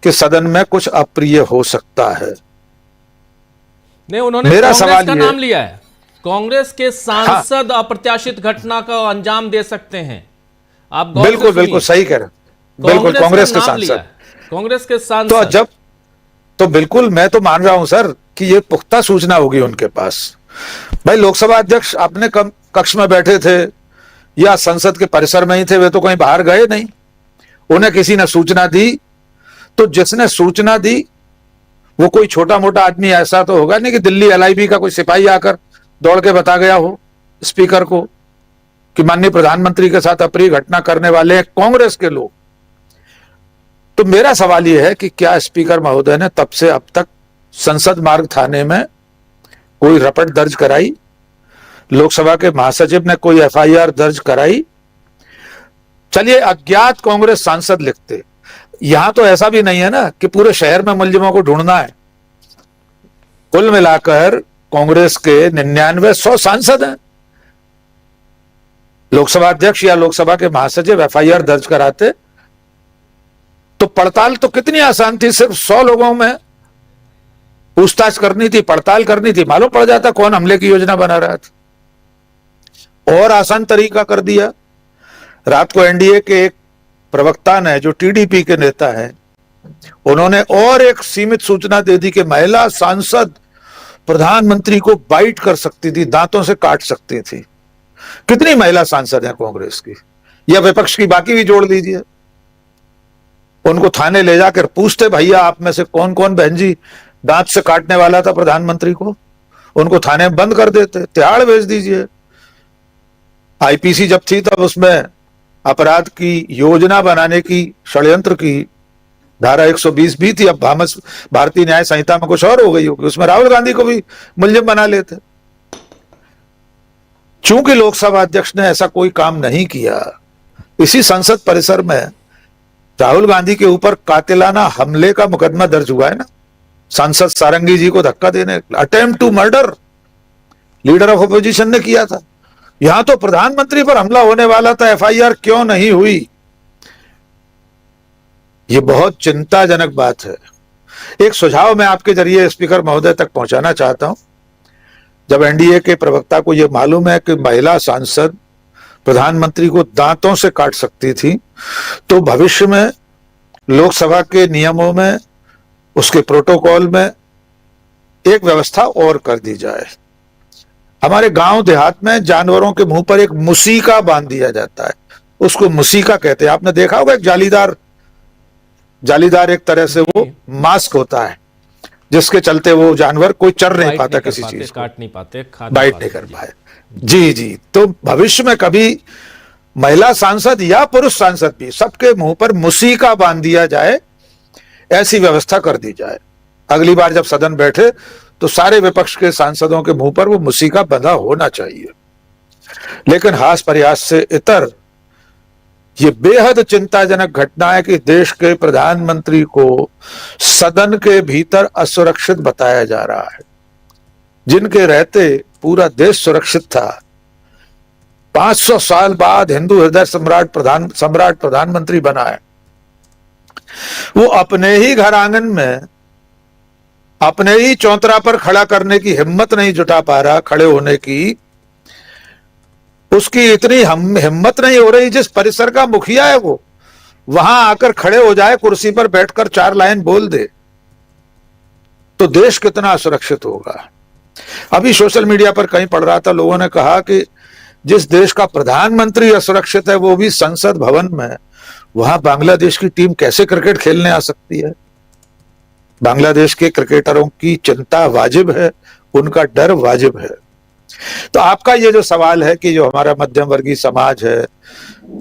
कि सदन में कुछ अप्रिय हो सकता है। नहीं, उन्होंने मेरा कांग्रेस सवाल का नाम लिया है। कांग्रेस के सांसद अप्रत्याशित घटना का अंजाम दे सकते हैं। आप बिल्कुल बिल्कुल सही कह रहे हैं। बिल्कुल कांग्रेस के सांसद, कांग्रेस के सांसद तो बिल्कुल मैं तो मान रहा हूं सर कि ये पुख्ता सूचना होगी उनके पास। भाई लोकसभा अध्यक्ष अपने कक्ष में बैठे थे या संसद के परिसर में ही थे, वे तो कहीं बाहर गए नहीं। उन्हें किसी ने सूचना दी, तो जिसने सूचना दी वो कोई छोटा मोटा आदमी ऐसा तो होगा नहीं कि दिल्ली एलआईबी का कोई सिपाही आकर दौड़ के बता गया हो स्पीकर को कि माननीय प्रधानमंत्री के साथ अप्रिय घटना करने वाले हैं कांग्रेस के लोग। तो मेरा सवाल यह है कि क्या स्पीकर महोदय ने तब से अब तक संसद मार्ग थाने में कोई रपट दर्ज कराई, लोकसभा के महासचिव ने कोई एफआईआर दर्ज कराई। चलिए अज्ञात कांग्रेस सांसद लिखते, यहां तो ऐसा भी नहीं है ना कि पूरे शहर में मुलजिमों को ढूंढना है। कुल मिलाकर कांग्रेस के 99-100 सांसद हैं। लोकसभा अध्यक्ष या लोकसभा के महासचिव एफआईआर दर्ज कराते तो पड़ताल तो कितनी आसान थी, सिर्फ 100 लोगों में पूछताछ करनी थी, पड़ताल करनी थी, मालूम पड़ जाता कौन हमले की योजना बना रहा था। और आसान तरीका कर दिया। रात को एनडीए के एक प्रवक्ता ने, जो टीडीपी के नेता हैं, उन्होंने और एक सीमित सूचना दे दी कि महिला सांसद प्रधानमंत्री को बाइट कर सकती थी, दांतों से काट सकती थी। कितनी महिला सांसद हैं कांग्रेस की या विपक्ष की, बाकी भी जोड़ लीजिए। उनको थाने ले जाकर पूछते, भैया आप में से कौन कौन बहन जी दांत से काटने वाला था प्रधानमंत्री को, उनको थाने में बंद कर देते, तिहाड़ भेज दीजिए। आईपीसी जब थी तब उसमें अपराध की योजना बनाने की, षड्यंत्र की धारा 120 भी थी। अब भारतीय न्याय संहिता में कुछ और हो गई होगी, उसमें राहुल गांधी को भी मुलजिम बना लेते। चूंकि लोकसभा अध्यक्ष ने ऐसा कोई काम नहीं किया, इसी संसद परिसर में राहुल गांधी के ऊपर कातिलाना हमले का मुकदमा दर्ज हुआ है ना, सांसद सारंगी जी को धक्का देने, attempt to murder leader of opposition ने किया था। यहां तो प्रधानमंत्री पर हमला होने वाला था, एफआईआर क्यों नहीं हुई? यह बहुत चिंताजनक बात है। एक सुझाव मैं आपके जरिए स्पीकर महोदय तक पहुंचाना चाहता हूं। जब एनडीए के प्रवक्ता को यह मालूम है कि महिला सांसद प्रधानमंत्री को दांतों से काट सकती थी, तो भविष्य में लोकसभा के नियमों में, उसके प्रोटोकॉल में एक व्यवस्था और कर दी जाए। हमारे गांव देहात में जानवरों के मुंह पर एक मुसीका बांध दिया जाता है, उसको मुसीका कहते हैं। आपने देखा होगा, एक जालीदार एक तरह से वो मास्क होता है, जिसके चलते वो जानवर कोई चर नहीं पाता, किसी चीज काट नहीं पाते, बाइट नहीं कर पाए। जी, तो भविष्य में कभी महिला सांसद या पुरुष सांसद भी, सबके मुंह पर मुसीका बांध दिया जाए, ऐसी व्यवस्था कर दी जाए। अगली बार जब सदन बैठे तो सारे विपक्ष के सांसदों के मुंह पर वो मुसीका बंधा होना चाहिए। लेकिन हास प्रयास से इतर ये बेहद चिंताजनक घटना है कि देश के प्रधानमंत्री को सदन के भीतर असुरक्षित बताया जा रहा है। जिनके रहते पूरा देश सुरक्षित था, 500 साल बाद हिंदू हृदय सम्राट प्रधानमंत्री बना है, वो अपने ही घर आंगन में, अपने ही चौतरा पर खड़ा करने की हिम्मत नहीं जुटा पा रहा, खड़े होने की उसकी इतनी हिम्मत नहीं हो रही। जिस परिसर का मुखिया है वो वहां आकर खड़े हो जाए, कुर्सी पर बैठकर 4 लाइन बोल दे, तो देश कितना असुरक्षित होगा। अभी सोशल मीडिया पर कहीं पढ़ रहा था, लोगों ने कहा कि जिस देश का प्रधानमंत्री असुरक्षित है वो भी संसद भवन में, वहां बांग्लादेश की टीम कैसे क्रिकेट खेलने आ सकती है? बांग्लादेश के क्रिकेटरों की चिंता वाजिब है, उनका डर वाजिब है। तो आपका ये जो सवाल है कि जो हमारा मध्यम वर्गीय समाज है,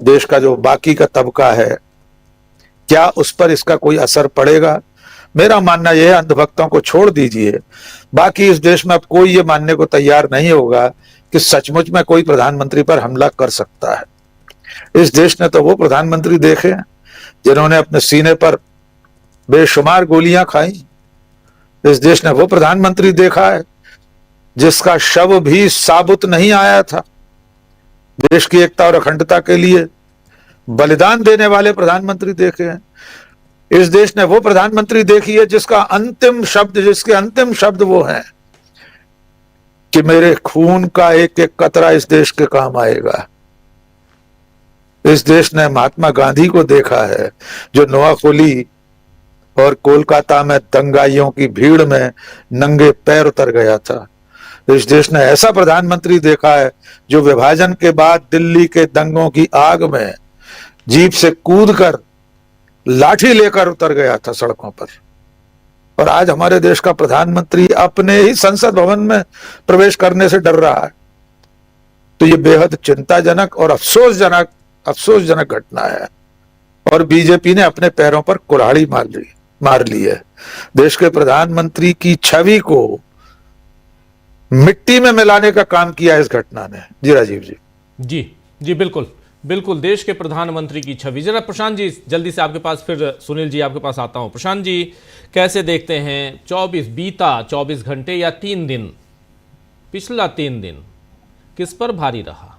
देश का जो बाकी का तबका है, क्या उस पर इसका कोई असर पड़ेगा? मेरा मानना यह है, अंधभक्तों को छोड़ दीजिए। बाकी इस देश में अब कोई ये मानने को तैयार नहीं होगा कि सचमुच में कोई प्रधानमंत्री पर हमला कर सकता है। इस देश ने तो वो प्रधानमंत्री देखे जिन्होंने अपने सीने पर बेशुमार गोलियां खाई। इस देश ने वो प्रधानमंत्री देखा है जिसका शव भी साबुत नहीं आया था। देश की एकता और अखंडता के लिए बलिदान देने वाले प्रधानमंत्री देखे हैं। इस देश ने वो प्रधानमंत्री देखी है जिसके अंतिम शब्द वो हैं कि मेरे खून का एक एक कतरा इस देश के काम आएगा। इस देश ने महात्मा गांधी को देखा है जो नोआखोली और कोलकाता में दंगाइयों की भीड़ में नंगे पैर उतर गया था। इस देश ने ऐसा प्रधानमंत्री देखा है जो विभाजन के बाद दिल्ली के दंगों की आग में जीप से कूदकर लाठी लेकर उतर गया था सड़कों पर। और आज हमारे देश का प्रधानमंत्री अपने ही संसद भवन में प्रवेश करने से डर रहा है। तो ये बेहद चिंताजनक और अफसोसजनक घटना है। और बीजेपी ने अपने पैरों पर कुल्हाड़ी मार ली है। देश के प्रधानमंत्री की छवि को मिट्टी में मिलाने का काम किया इस घटना ने। जी राजीव जी। जी जी बिल्कुल बिल्कुल, देश के प्रधानमंत्री की छवि। जरा प्रशांत जी जल्दी से आपके पास, फिर सुनील जी आपके पास आता हूं। प्रशांत जी कैसे देखते हैं 24 घंटे या 3 दिन, पिछला 3 दिन किस पर भारी रहा?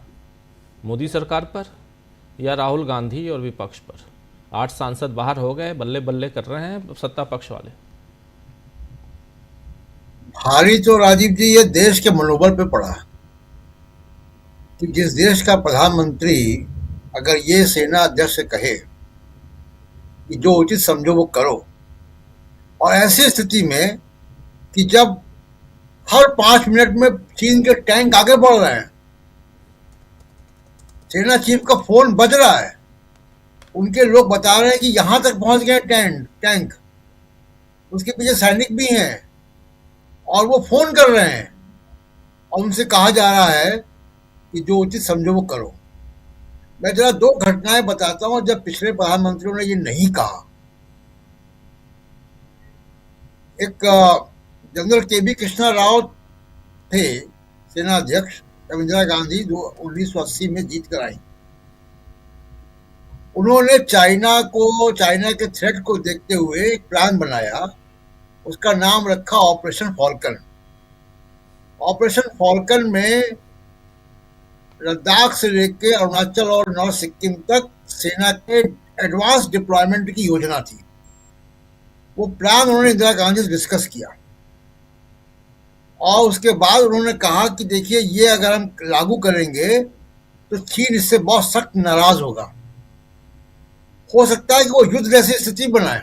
मोदी सरकार पर या राहुल गांधी और विपक्ष पर? 8 सांसद बाहर हो गए, बल्ले बल्ले कर रहे हैं सत्ता पक्ष वाले। भारी तो राजीव जी ये देश के मनोबल पे पड़ा है कि जिस देश का प्रधानमंत्री अगर ये सेना अध्यक्ष से कहे कि जो उचित समझो वो करो, और ऐसी स्थिति में कि जब हर 5 मिनट में चीन के टैंक आगे बढ़ रहे हैं, सेना चीफ का फोन बज रहा है, उनके लोग बता रहे हैं कि यहां तक पहुंच गए टैंक, उसके पीछे सैनिक भी हैं और वो फोन कर रहे हैं और उनसे कहा जा रहा है कि जो उचित समझो वो करो। मैं जरा 2 घटनाएं बताता हूं जब पिछले प्रधानमंत्रियों ने ये नहीं कहा। एक जनरल के.बी. कृष्णा राव थे सेना अध्यक्ष, जब इंदिरा गांधी 1980 में जीत कर आई। उन्होंने चाइना के थ्रेट को देखते हुए एक प्लान बनाया, उसका नाम रखा ऑपरेशन फॉल्कन। ऑपरेशन फॉल्कन में लद्दाख से लेकर अरुणाचल और नॉर्थ सिक्किम तक सेना के एडवांस डिप्लॉयमेंट की योजना थी। वो प्लान उन्होंने इंदिरा गांधी से डिस्कस किया और उसके बाद उन्होंने कहा कि देखिए ये अगर हम लागू करेंगे तो चीन इससे बहुत सख्त नाराज होगा, हो सकता है कि वो युद्ध जैसी स्थिति बनाए।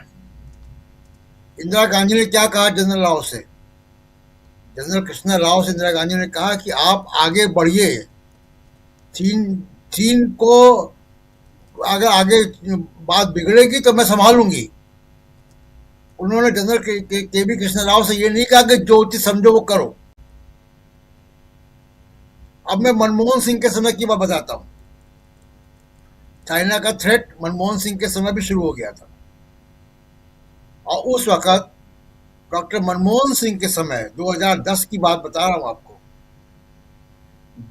इंदिरा गांधी ने क्या कहा जनरल कृष्णा राव से इंदिरा गांधी ने कहा कि आप आगे बढ़िए, चीन को अगर आगे बात बिगड़ेगी तो मैं संभालूंगी। उन्होंने जनरल के.बी. कृष्णा राव से ये नहीं कहा कि जो उचित समझो वो करो। अब मैं मनमोहन सिंह के समय की बात बताता हूं। चाइना का थ्रेट मनमोहन सिंह के समय भी शुरू हो गया था और उस वक्त डॉक्टर मनमोहन सिंह के समय 2010 की बात बता रहा हूं आपको,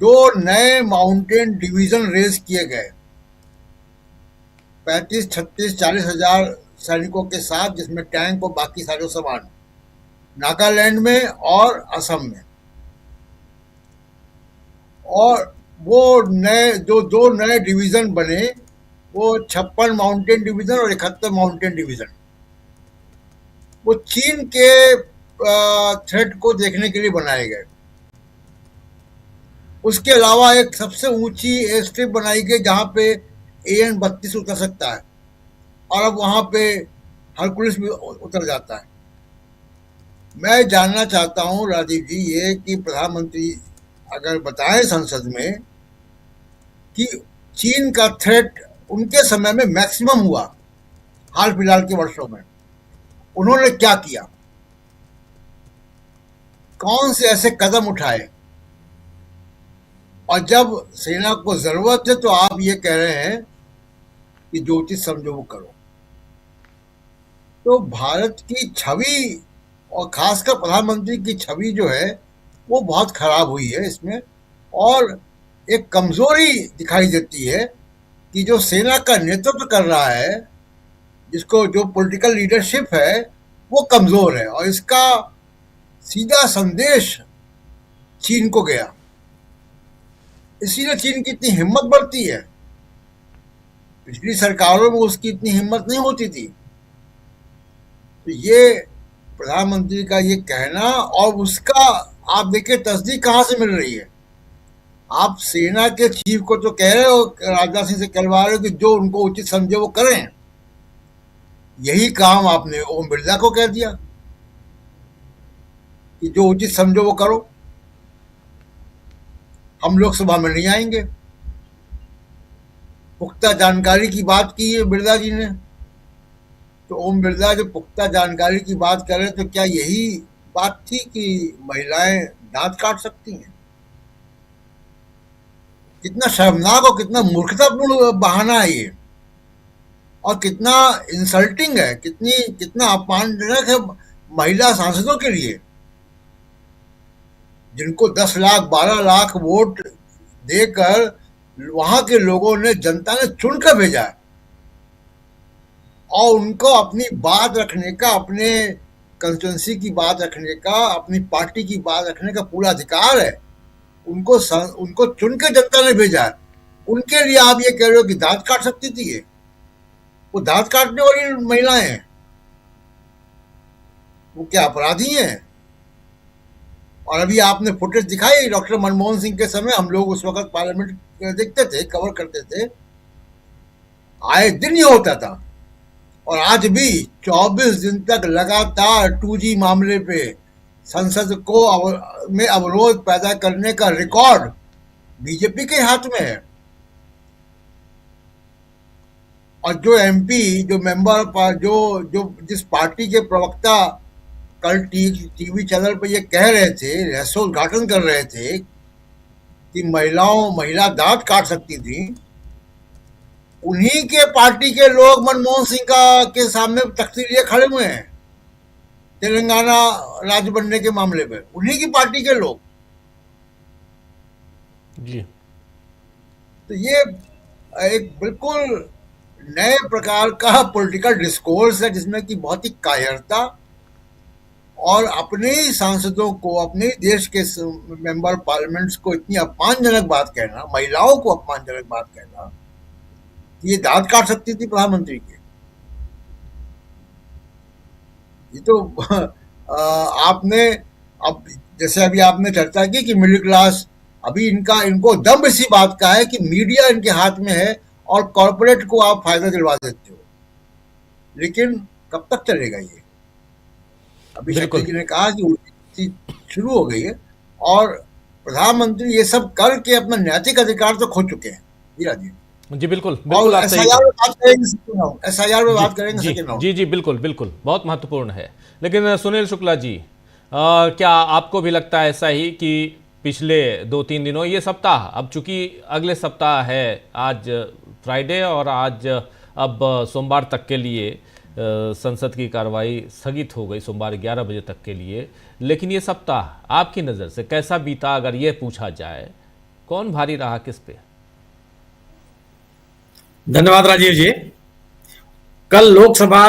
2 नए माउंटेन डिवीजन रेज किए गए 35, 36, 40 हजार सैनिकों के साथ, जिसमें टैंक और बाकी सारे सामान, नागालैंड में और असम में। और वो नए जो 2 नए डिवीजन बने, वो 56 माउंटेन डिवीजन और 71 माउंटेन डिवीजन, वो चीन के थ्रेट को देखने के लिए बनाए गए। उसके अलावा एक सबसे ऊंची एयर स्ट्रिप बनाई गई जहां पे AN-32 उतर सकता है और अब वहां पे हरकुलिस भी उतर जाता है। मैं जानना चाहता हूं राजीव जी ये कि प्रधानमंत्री अगर बताएं संसद में कि चीन का थ्रेट उनके समय में मैक्सिमम हुआ, हाल फिलहाल के वर्षों में उन्होंने क्या किया, कौन से ऐसे कदम उठाए, और जब सेना को जरूरत है तो आप ये कह रहे हैं कि जो चीज समझो वो करो। तो भारत की छवि और खासकर प्रधानमंत्री की छवि जो है वो बहुत खराब हुई है इसमें, और एक कमजोरी दिखाई देती है कि जो सेना का नेतृत्व कर रहा है, जिसको जो पॉलिटिकल लीडरशिप है वो कमजोर है, और इसका सीधा संदेश चीन को गया। इसीलिए चीन की इतनी हिम्मत बढ़ती है, पिछली सरकारों में उसकी इतनी हिम्मत नहीं होती थी। तो ये प्रधानमंत्री का ये कहना, और उसका आप देखिए तस्दीक कहाँ से मिल रही है। आप सेना के चीफ को तो कह रहे हो, राजनाथ सिंह से कहलवा रहे हो कि जो उनको उचित समझे वो करें, यही काम आपने ओम बिरला को कह दिया कि जो उचित समझो वो करो, हम लोकसभा में नहीं आएंगे। पुख्ता जानकारी की बात की है बिरला जी ने, तो ओम बिरला जो पुख्ता जानकारी की बात कर रहे, तो क्या यही बात थी कि महिलाएं दांत काट सकती हैं? कितना शर्मनाक और कितना मूर्खतापूर्ण बहाना है ये, और कितना इंसल्टिंग है, कितना अपमानजनक है महिला सांसदों के लिए। जिनको 10 लाख 12 लाख वोट देकर वहां के लोगों ने, जनता ने चुनकर भेजा है और उनको अपनी बात रखने का, अपने कंस्टिट्यूंसी की बात रखने का, अपनी पार्टी की बात रखने का पूरा अधिकार है। उनको चुन के जनता ने भेजा है। उनके लिए आप ये कह रहे हो कि दांत काट सकती थी ये? वो दांत काटने वाली महिलाएं हैं, वो क्या अपराधी हैं? और अभी आपने फुटेज दिखाई डॉक्टर मनमोहन सिंह के समय, हम लोग उस वक्त पार्लियामेंट देखते थे, कवर करते थे, आए दिन ये होता था। और आज भी 24 दिन तक लगातार 2G मामले पे संसद को में अवरोध पैदा करने का रिकॉर्ड बीजेपी के हाथ में है। और जो एमपी, जो मेंबर, जो जिस पार्टी के प्रवक्ता कल टीवी चैनल पर ये कह रहे थे, रहस्योद्घाटन कर रहे थे कि महिला दांत काट सकती थी, उन्हीं के पार्टी के लोग मनमोहन सिंह के सामने तख्ती लिए खड़े हुए हैं तेलंगाना राज्य बनने के मामले में, उन्हीं की पार्टी के लोग जी। तो ये एक बिल्कुल नए प्रकार का पॉलिटिकल डिस्कोर्स है, जिसमें कि बहुत ही कायरता और अपने ही सांसदों को, अपने ही देश के मेंबर पार्लियामेंट्स को इतनी अपमानजनक बात कहना, महिलाओं को अपमानजनक बात कहना, ये दांत काट सकती थी प्रधानमंत्री के। ये तो आपने, अब जैसे अभी आपने चर्चा की कि मिडिल क्लास, अभी इनको दम इसी बात का है कि मीडिया इनके हाथ में है और कॉर्पोरेट को आप फायदा दिलवा देते हो, लेकिन कब तक चलेगा ये? अभी शक्ति जी ने कहा कि उल्टी शुरू हो गई है और प्रधानमंत्री ये सब करके अपना नैतिक अधिकार तो खो चुके हैं। जी बिल्कुल आप सही SIR में बात करेंगे। जी बिल्कुल बहुत महत्वपूर्ण है। लेकिन सुनील शुक्ला जी, क्या आपको भी लगता है ऐसा ही कि पिछले 2-3 दिनों, ये सप्ताह, अब चूंकि अगले सप्ताह है, आज फ्राइडे और आज अब सोमवार तक के लिए संसद की कार्रवाई स्थगित हो गई, सोमवार 11 बजे तक के लिए, लेकिन ये सप्ताह आपकी नज़र से कैसा बीता? अगर ये पूछा जाए, कौन भारी रहा किस पे? धन्यवाद राजीव जी। कल लोकसभा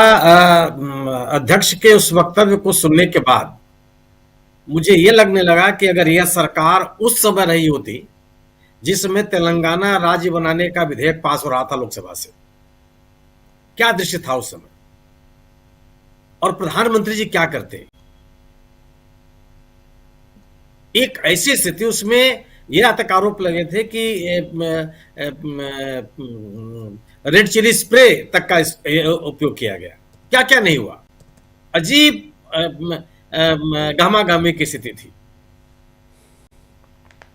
अध्यक्ष के उस वक्तव्य को सुनने के बाद मुझे यह लगने लगा कि अगर यह सरकार उस समय रही होती जिसमें तेलंगाना राज्य बनाने का विधेयक पास हो रहा था लोकसभा से, क्या दृश्य था उस समय और प्रधानमंत्री जी क्या करते? एक ऐसी स्थिति, उसमें यह तक आरोप लगे थे कि रेड चिली स्प्रे तक का उपयोग किया गया। क्या क्या नहीं हुआ, अजीब गहमा-गहमी की स्थिति थी।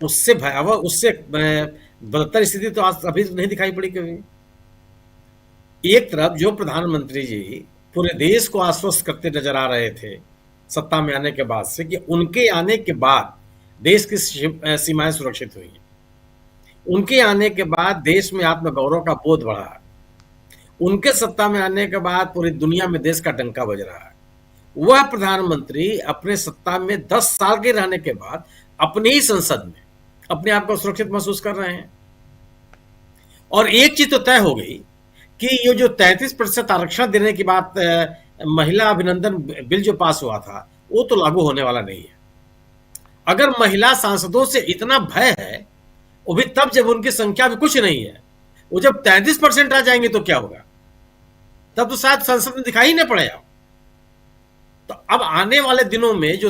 उससे भयावह, उससे बदतर स्थिति तो आज अभी नहीं दिखाई पड़ी कभी। एक तरफ जो प्रधानमंत्री जी पूरे देश को आश्वस्त करते नजर आ रहे थे सत्ता में आने के बाद से कि उनके आने के बाद देश की सीमाएं सुरक्षित हुई हैं, उनके आने के बाद देश में आत्मगौरव का बोध बढ़ा है, उनके सत्ता में आने के बाद पूरी दुनिया में देश का डंका बज रहा है। वह प्रधानमंत्री अपने सत्ता में 10 साल के रहने के बाद अपने ही संसद में अपने आप को सुरक्षित महसूस कर रहे हैं। और एक चीज तो तय हो गई कि ये जो 33% आरक्षण देने की बात, महिला अभिनंदन बिल जो पास हुआ था, वो तो लागू होने वाला नहीं है। अगर महिला सांसदों से इतना भय है, वो भी तब जब उनकी संख्या भी कुछ नहीं है, वो जब 33% आ जाएंगे तो क्या होगा? तब तो शायद संसद में दिखाई नहीं पड़ेगा। तो अब आने वाले दिनों में जो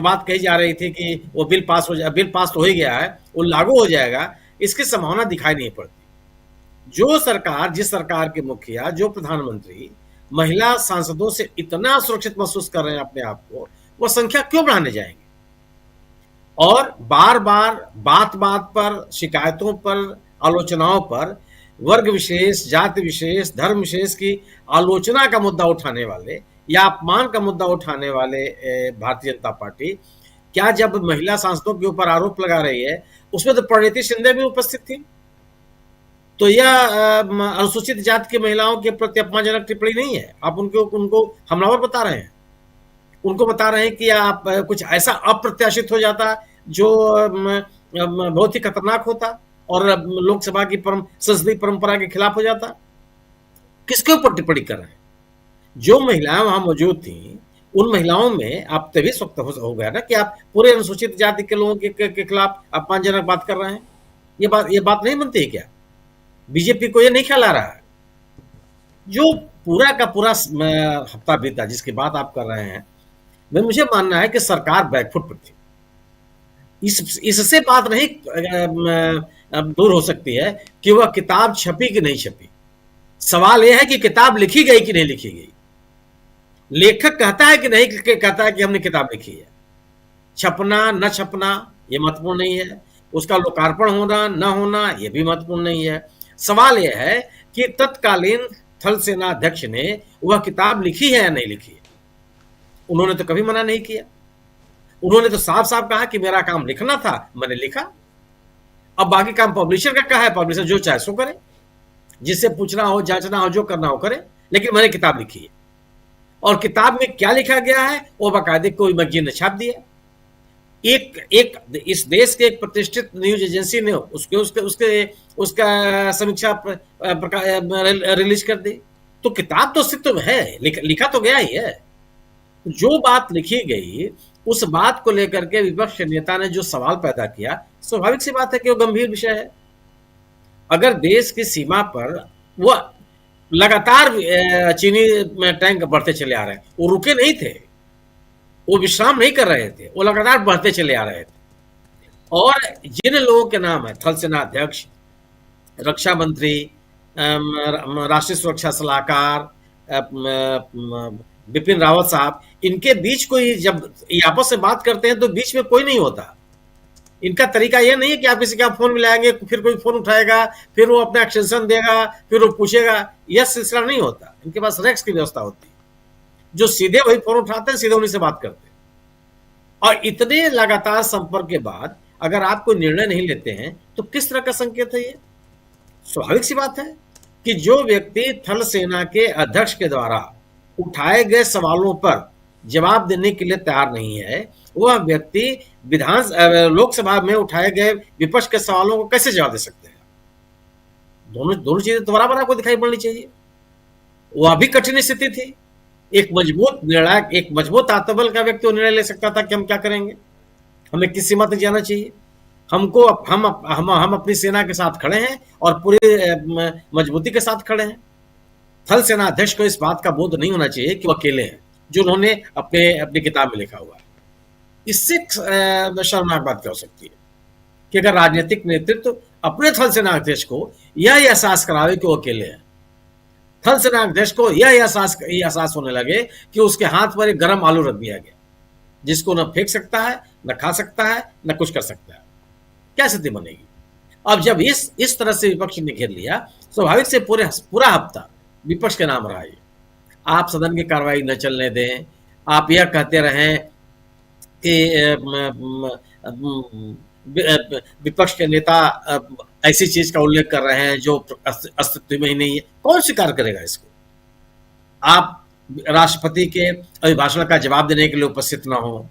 बात कही जा रही थी कि वो बिल पास तो हो ही गया है, वो लागू हो जाएगा, इसकी संभावना दिखाई नहीं पड़ती। जिस सरकार के मुखिया, जो प्रधानमंत्री महिला सांसदों से इतना सुरक्षित महसूस कर रहे हैं अपने आप को, वो संख्या क्यों बढ़ाने जाएंगे? और बार बार बात पर, शिकायतों पर, आलोचनाओं पर वर्ग विशेष, जाति विशेष, धर्म विशेष की आलोचना का मुद्दा उठाने वाले या अपमान का मुद्दा उठाने वाले भारतीय जनता पार्टी, क्या जब महिला सांसदों के ऊपर आरोप लगा रही है, उसमें तो प्रणीति शिंदे भी उपस्थित थी, तो यह अनुसूचित जाति की महिलाओं के प्रति अपमानजनक टिप्पणी नहीं है? आप उनको हमलावर बता रहे हैं। उनको बता रहे हैं कि आप कुछ ऐसा अप्रत्याशित हो जाता जो बहुत ही खतरनाक होता और लोकसभा की संसदीय परंपरा के खिलाफ हो जाता। किसके ऊपर टिप्पणी कर रहे हैं? जो महिलाएं वहां मौजूद थी, उन महिलाओं में आप तभी स्वक्त हो गया ना कि आप पूरे अनुसूचित जाति के लोगों के खिलाफ अपमानजनक बात कर रहे हैं। ये बात नहीं बनती है क्या? बीजेपी को ये नहीं ख्याल आ रहा है? जो पूरा का पूरा हफ्ता बीता जिसकी बात आप कर रहे हैं, मुझे मानना है कि सरकार बैकफुट पर थी। इससे बात नहीं दूर हो सकती है कि वह किताब छपी कि नहीं छपी। सवाल यह है कि किताब लिखी गई कि नहीं लिखी गई। लेखक कहता है कि नहीं कहता है कि हमने किताब लिखी है। छपना न छपना यह महत्वपूर्ण नहीं है, उसका लोकार्पण होना न होना यह भी महत्वपूर्ण नहीं है। सवाल यह है कि तत्कालीन थल सेना अध्यक्ष ने वह किताब लिखी है या नहीं लिखी है। उन्होंने तो कभी मना नहीं किया। उन्होंने तो साफ साफ कहा कि मेरा काम लिखना था, मैंने लिखा। अब बाकी काम पब्लिशर का कहा है, पब्लिशर जो चाहे सो करे, जिससे पूछना हो जांचना हो जो करना हो करे, लेकिन मैंने किताब लिखी है। और किताब में क्या लिखा गया है वो बाकायदे कोई मैगजीन ने छाप दिया। एक इस देश के एक प्रतिष्ठित न्यूज एजेंसी ने उसका समीक्षा रिलीज कर दी। तो किताब तो अस्तित्व में है, लिखा तो गया ही है। जो बात लिखी गई उस बात को लेकर के विपक्ष के नेता ने जो सवाल पैदा किया, स्वाभाविक सी बात है कि वो गंभीर विषय है। अगर देश की सीमा पर वो लगातार चीनी टैंक बढ़ते चले आ रहे हैं, वो रुके नहीं थे, वो विश्राम नहीं कर रहे थे, वो लगातार बढ़ते चले आ रहे थे। और जिन लोगों के नाम है, थल सेना अध्यक्ष, रक्षा मंत्री, राष्ट्रीय सुरक्षा सलाहकार बिपिन रावत साहब, इनके बीच कोई जब ये आपस में बात करते हैं तो बीच में कोई नहीं होता। इनका तरीका यह नहीं है कि आप किसी का फोन मिलाएंगे, फिर कोई फोन उठाएगा, फिर वो अपना एक्सटेंशन देगा, फिर वो पूछेगा। यह सिलसिला नहीं होता। इनके पास रेक्स की व्यवस्था होती है, जो सीधे वही फोन उठाते हैं, सीधे उन्हीं से बात करते हैं। और इतने लगातार संपर्क के बाद अगर आप कोई निर्णय नहीं लेते हैं तो किस तरह का संकेत है ये? स्वाभाविक सी बात है कि जो व्यक्ति थल सेना के अध्यक्ष के द्वारा उठाए गए सवालों पर जवाब देने के लिए तैयार नहीं है, वह व्यक्ति लोकसभा में उठाए गए विपक्ष के सवालों को कैसे जवाब दे सकते हैं? दोनों चीजें तो बराबर आपको दिखाई पड़नी चाहिए। वह भी कठिन स्थिति थी। एक मजबूत निर्णायक, एक मजबूत आत्मबल का व्यक्ति निर्णय ले सकता था कि हम क्या करेंगे, हमें किस सीमा तक जाना चाहिए। हम अपनी सेना के साथ खड़े हैं और पूरी मजबूती के साथ खड़े हैं। थल सेना अध्यक्ष को इस बात का बोध नहीं होना चाहिए कि वो अकेले हैं, जो उन्होंने अपनी किताब में लिखा हुआ है। इससे शर्मनाक बात क्या हो सकती है कि अगर राजनीतिक नेतृत्व अपने थल सेना अध्यक्ष को यह एहसास करावे कि वो अकेले हैं, थल सेना अध्यक्ष को यह एहसास होने लगे कि उसके हाथ पर एक गर्म आलू रख दिया गया, जिसको न फेंक सकता है, न खा सकता है, न कुछ कर सकता है। क्या स्थिति बनेगी? अब जब इस तरह से विपक्ष ने घेर लिया, स्वाभाविक से पूरा हफ्ता विपक्ष के नाम रहा है। आप सदन की कार्रवाई न चलने दें, आप यह कहते रहें कि विपक्ष के नेता ऐसी चीज का उल्लेख कर रहे हैं जो अस्तित्व में ही नहीं है। कौन स्वीकार करेगा इसको? आप राष्ट्रपति के अभिभाषण का जवाब देने के लिए उपस्थित ना हो,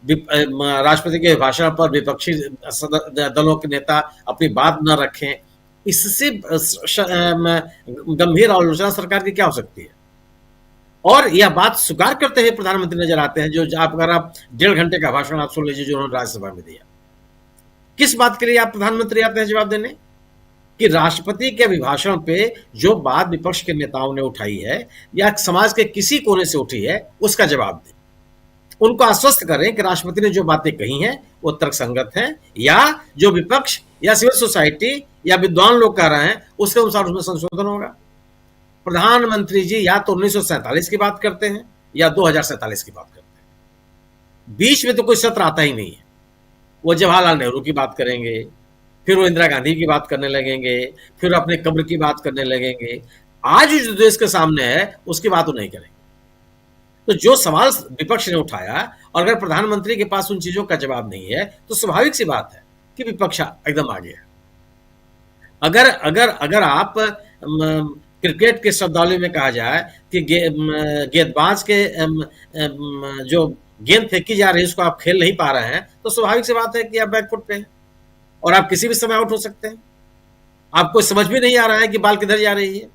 राष्ट्रपति के भाषण पर विपक्षी दलों के नेता अपनी बात न रखें, इससे गंभीर आलोचना सरकार की क्या हो सकती है? और यह बात स्वीकार करते हुए प्रधानमंत्री नजर आते हैं, जो अगर आप 1.5 घंटे का भाषण आप सुन लीजिए जो उन्होंने राज्यसभा में दिया। किस बात के लिए आप प्रधानमंत्री आते हैं जवाब देने? कि राष्ट्रपति के अभिभाषण पे जो बात विपक्ष के नेताओं ने उठाई है या समाज के किसी कोने से उठी है, उसका जवाब दें। उनको आश्वस्त करें कि राष्ट्रपति ने जो बातें कही हैं वो तर्कसंगत हैं, या जो विपक्ष या सिविल सोसाइटी या विद्वान लोग कह रहे हैं उसके अनुसार उसमें संशोधन होगा। प्रधानमंत्री जी या तो 1947 की बात करते हैं या 2047 की बात करते हैं। बीच में तो कोई सत्र आता ही नहीं है। वो जवाहरलाल नेहरू की बात करेंगे, फिर वो इंदिरा गांधी की बात करने लगेंगे, फिर अपने कब्र की बात करने लगेंगे। आज जो देश के सामने है उसकी बात वो नहीं करेंगे। तो जो सवाल विपक्ष ने उठाया, और अगर प्रधानमंत्री के पास उन चीजों का जवाब नहीं है, तो स्वाभाविक सी बात है कि विपक्ष एकदम आगे है। अगर आप क्रिकेट के शब्दावली में कहा जाए कि गेंदबाज के जो गेंद फेंकी जा रही है उसको आप खेल नहीं पा रहे हैं, तो स्वाभाविक सी बात है कि आप बैकफुट पे हैं और आप किसी भी समय आउट हो सकते हैं। आपको समझ भी नहीं आ रहा है कि बाल किधर जा रही है।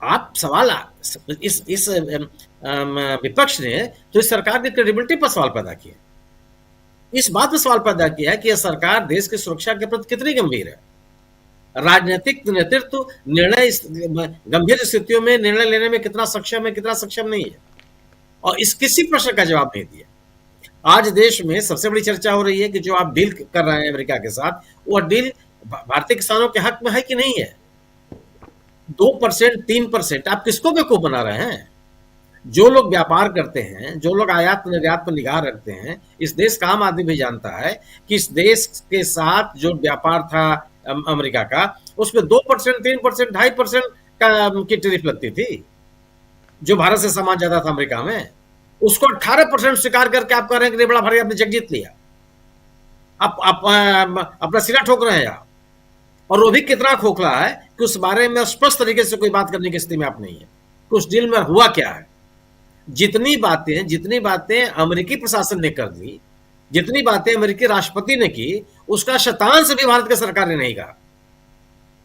आप सवाल इस विपक्ष ने तो इस सरकार की क्रेडिबिलिटी पर सवाल पैदा किया, इस बात पर सवाल पैदा किया है कि यह सरकार देश की सुरक्षा के प्रति कितनी गंभीर है। राजनीतिक नेतृत्व निर्णय गंभीर स्थितियों में निर्णय लेने में कितना सक्षम है, कितना सक्षम नहीं है, और इस किसी प्रश्न का जवाब नहीं दिया। आज देश में सबसे बड़ी चर्चा हो रही है कि जो आप डील कर रहे हैं अमेरिका के साथ, वो डील भारतीय किसानों के हक में है कि नहीं है। 2%, 3% आप किसको बेवकूफ बना रहे हैं? जो लोग व्यापार करते हैं, जो लोग आयात निर्यात पर निगाह रखते हैं, इस देश का आम आदमी भी जानता है कि इस देश के साथ जो व्यापार था अमेरिका का, उसमें 2%, 3%, 2.5% की टैरिफ लगती थी। जो भारत से सामान जाता था अमेरिका में, उसको 18% स्वीकार करके आप कह रहे हैं कि बड़ा भारी आपने जग जीत लिया। आप अपना सिरा ठोक रहे हैं आप, और वो भी कितना खोखला है कि उस बारे में स्पष्ट तरीके से कोई बात करने की स्थिति में आप नहीं है कि उस डील में हुआ क्या है। जितनी बातें अमेरिकी प्रशासन ने कर दी, जितनी बातें अमेरिकी राष्ट्रपति ने की, उसका शतांश भी भारत की सरकार ने नहीं कहा।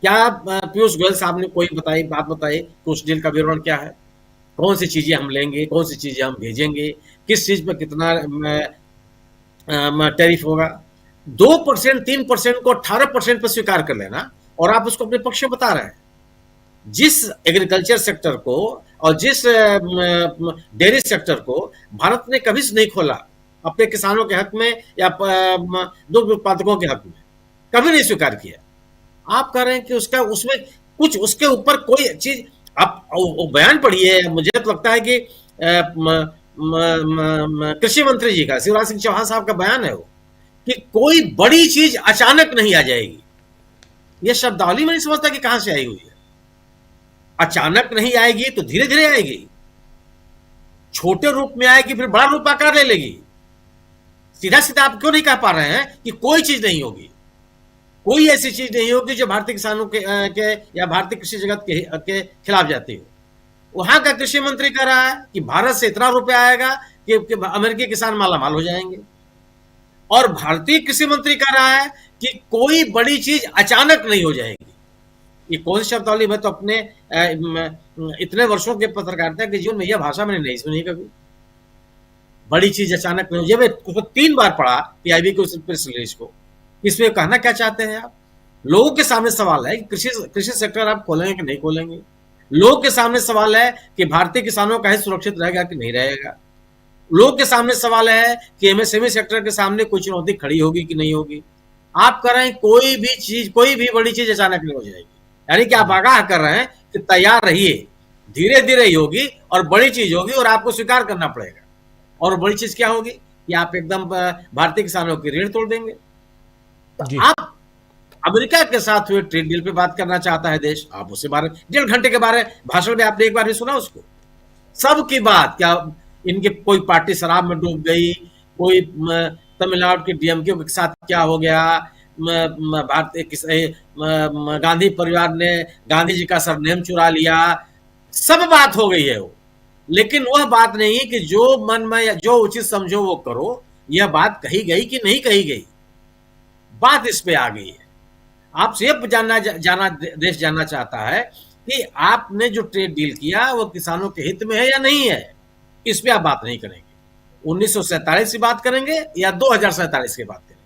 क्या पीयूष गोयल साहब ने कोई बात बताई कि उस डील का विवरण क्या है, कौन सी चीजें हम लेंगे, कौन सी चीजें हम भेजेंगे, किस चीज पर कितना टैरिफ होगा। 2%, 3% को 18% पर स्वीकार कर लेना, और आप उसको अपने पक्ष में बता रहे हैं। जिस एग्रीकल्चर सेक्टर को और जिस डेयरी सेक्टर को भारत ने कभी नहीं खोला अपने किसानों के हक में या दुग्ध उत्पादकों के हक में, कभी नहीं स्वीकार किया। आप कह रहे हैं कि उसमें कुछ उसके ऊपर कोई चीज, आप बयान पढ़िए। मुझे तो लगता है कि कृषि मंत्री जी का, शिवराज सिंह चौहान साहब का बयान है वो, कि कोई बड़ी चीज अचानक नहीं आ जाएगी। ये शब्दावली में नहीं समझता कि कहां से आई हुई है। अचानक नहीं आएगी तो धीरे धीरे आएगी, छोटे रूप में आएगी, फिर बड़ा रूप आकार ले लेगी। सीधा सीधा आप क्यों नहीं कह पा रहे हैं कि कोई चीज नहीं होगी, कोई ऐसी चीज नहीं होगी जो भारतीय किसानों के या भारतीय कृषि जगत के खिलाफ जाती हो। वहां का कृषि मंत्री कह रहा है कि भारत से इतना रुपया आएगा कि अमेरिकी किसान माला माल हो जाएंगे, और भारतीय कृषि मंत्री कह रहा है कि कोई बड़ी चीज अचानक नहीं हो जाएगी। ये कौन सी शब्दावली? मैं तो अपने इतने वर्षों के पत्रकारिता के जीवन में यह भाषा मैंने नहीं सुनी कभी। बड़ी चीज अचानक नहीं हो जाए। मैं उसको 3 बार पढ़ा पीआईबी के उस प्रेस रिलीज को। इसमें कहना क्या चाहते हैं आप? लोगों के सामने सवाल है कि कृषि सेक्टर आप खोलेंगे कि नहीं खोलेंगे। लोगों के सामने सवाल है कि भारतीय किसानों का हित सुरक्षित रहेगा कि नहीं रहेगा। लोगों के सामने सवाल है कि एमएसएमई सेक्टर के सामने कोई चुनौती खड़ी होगी कि नहीं होगी। आप कर रहे हैं कोई भी चीज, कोई भी बड़ी चीज अचानक नहीं हो जाएगी। यानी कि आप आगाह कर रहे हैं कि तैयार रहिए, धीरे धीरे ही होगी और बड़ी चीज होगी, और आपको स्वीकार करना पड़ेगा। और बड़ी चीज क्या होगी कि आप एकदम भारतीय किसानों की रीढ़ तोड़ देंगे। तो आप अमेरिका के साथ हुए ट्रेड डील पे बात करना चाहता है देश, आप उससे 1.5 घंटे के बारे भाषण में आपने एक बार भी सुना उसको? सबकी बात क्या, इनके कोई पार्टी शराब में डूब गई, कोई तमिलनाडु के डीएमके के साथ क्या हो गया, भारतीय गांधी परिवार ने गांधी जी का सरनेम चुरा लिया, सब बात हो गई है वो। लेकिन वह बात नहीं है कि जो मन में जो उचित समझो वो करो। यह बात कही गई कि नहीं कही गई, बात इस पे आ गई है। आपसे देश जानना चाहता है कि आपने जो ट्रेड डील किया वो किसानों के हित में है या नहीं है। इस पे आप बात नहीं करेंगे। 1947 की बात करेंगे या 2047 की बात करेंगे,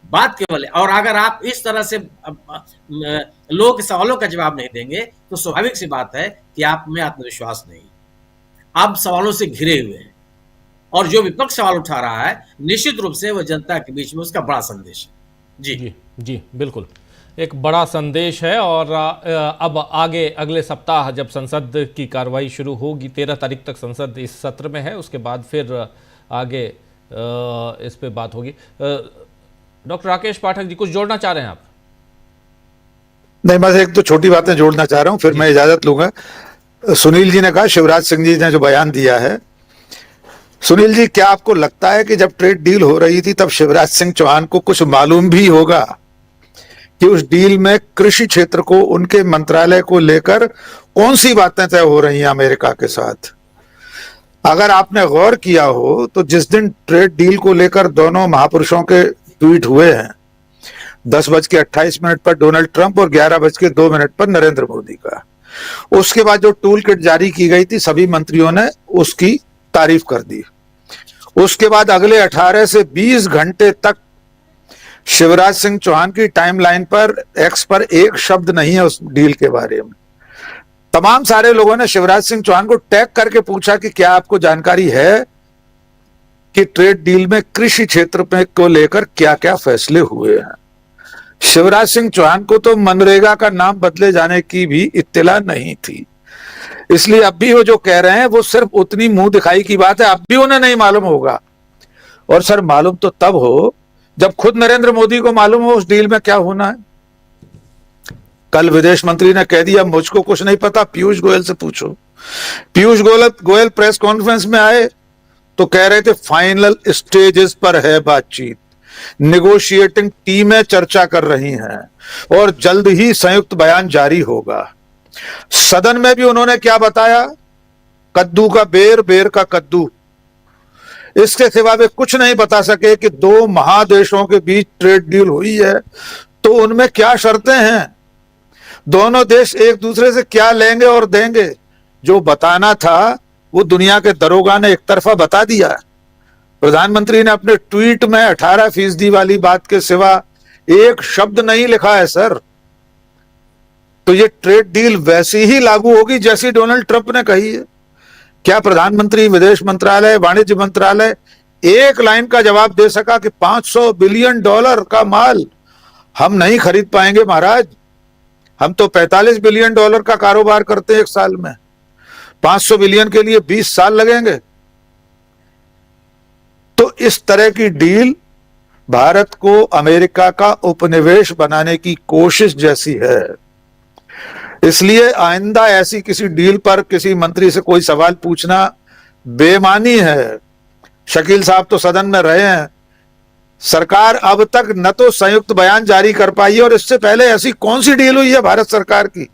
बात केवल। और अगर आप इस तरह से लोगों के सवालों का जवाब नहीं देंगे तो स्वाभाविक सी बात है कि आप में आत्मविश्वास नहीं, आप सवालों से घिरे हुए हैं। और जो विपक्ष सवाल उठा रहा है, निश्चित रूप से वह जनता के बीच में उसका बड़ा संदेश है। जी बिल्कुल, एक बड़ा संदेश है। और अब आगे अगले सप्ताह जब संसद की कार्रवाई शुरू होगी, 13 तारीख तक संसद इस सत्र में है, उसके बाद फिर आगे इस पे बात होगी। डॉक्टर राकेश पाठक जी, कुछ जोड़ना चाह रहे हैं आप? नहीं, बस एक तो छोटी बातें जोड़ना चाह रहा हूं, फिर मैं इजाजत लूंगा। सुनील जी ने कहा, शिवराज सिंह जी ने जो बयान दिया है, सुनील जी क्या आपको लगता है कि जब ट्रेड डील हो रही थी तब शिवराज सिंह चौहान को कुछ मालूम भी होगा कि उस डील में कृषि क्षेत्र को, उनके मंत्रालय को लेकर कौन सी बातें तय हो रही हैं अमेरिका के साथ। अगर आपने गौर किया हो तो जिस दिन ट्रेड डील को लेकर दोनों महापुरुषों के ट्वीट हुए हैं, 10:28 पर डोनाल्ड ट्रंप और 11:02 पर नरेंद्र मोदी का, उसके बाद जो टूल किट जारी की गई थी सभी मंत्रियों ने उसकी तारीफ कर दी। उसके बाद अगले 18 से 20 घंटे तक शिवराज सिंह चौहान की टाइमलाइन पर एक्स पर एक शब्द नहीं है उस डील के बारे में। तमाम सारे लोगों ने शिवराज सिंह चौहान को टैग करके पूछा कि क्या आपको जानकारी है कि ट्रेड डील में कृषि क्षेत्र में को लेकर क्या क्या फैसले हुए हैं। शिवराज सिंह चौहान को तो मनरेगा का नाम बदले जाने की भी इत्तला नहीं थी, इसलिए अब भी वो जो कह रहे हैं वो सिर्फ उतनी मुंह दिखाई की बात है, अब भी उन्हें नहीं मालूम होगा। और सर मालूम तो तब हो जब खुद नरेंद्र मोदी को मालूम हो उस डील में क्या होना है। कल विदेश मंत्री ने कह दिया मुझको कुछ नहीं पता, पीयूष गोयल से पूछो। पीयूष गोयल प्रेस कॉन्फ्रेंस में आए तो कह रहे थे फाइनल स्टेजेस पर है बातचीत, नेगोशिएटिंग टीमें चर्चा कर रही हैं और जल्द ही संयुक्त बयान जारी होगा। सदन में भी उन्होंने क्या बताया, कद्दू का बेर, बेर का कद्दू। इसके सिवा वे कुछ नहीं बता सके कि दो महादेशों के बीच ट्रेड डील हुई है तो उनमें क्या शर्तें हैं, दोनों देश एक दूसरे से क्या लेंगे और देंगे। जो बताना था वो दुनिया के दरोगा ने एक तरफा बता दिया। प्रधानमंत्री ने अपने ट्वीट में 18% वाली बात के सिवा एक शब्द नहीं लिखा है सर। तो ये ट्रेड डील वैसी ही लागू होगी जैसी डोनाल्ड ट्रंप ने कही है। क्या प्रधानमंत्री, विदेश मंत्रालय, वाणिज्य मंत्रालय एक लाइन का जवाब दे सका कि $500 बिलियन का माल हम नहीं खरीद पाएंगे महाराज, हम तो $45 बिलियन का कारोबार करते हैं एक साल में, 500 बिलियन के लिए 20 साल लगेंगे। तो इस तरह की डील भारत को अमेरिका का उपनिवेश बनाने की कोशिश जैसी है। इसलिए आइंदा ऐसी किसी डील पर किसी मंत्री से कोई सवाल पूछना बेमानी है। शकील साहब तो सदन में रहे हैं, सरकार अब तक न तो संयुक्त बयान जारी कर पाई है और इससे पहले ऐसी कौन सी डील हुई है भारत सरकार की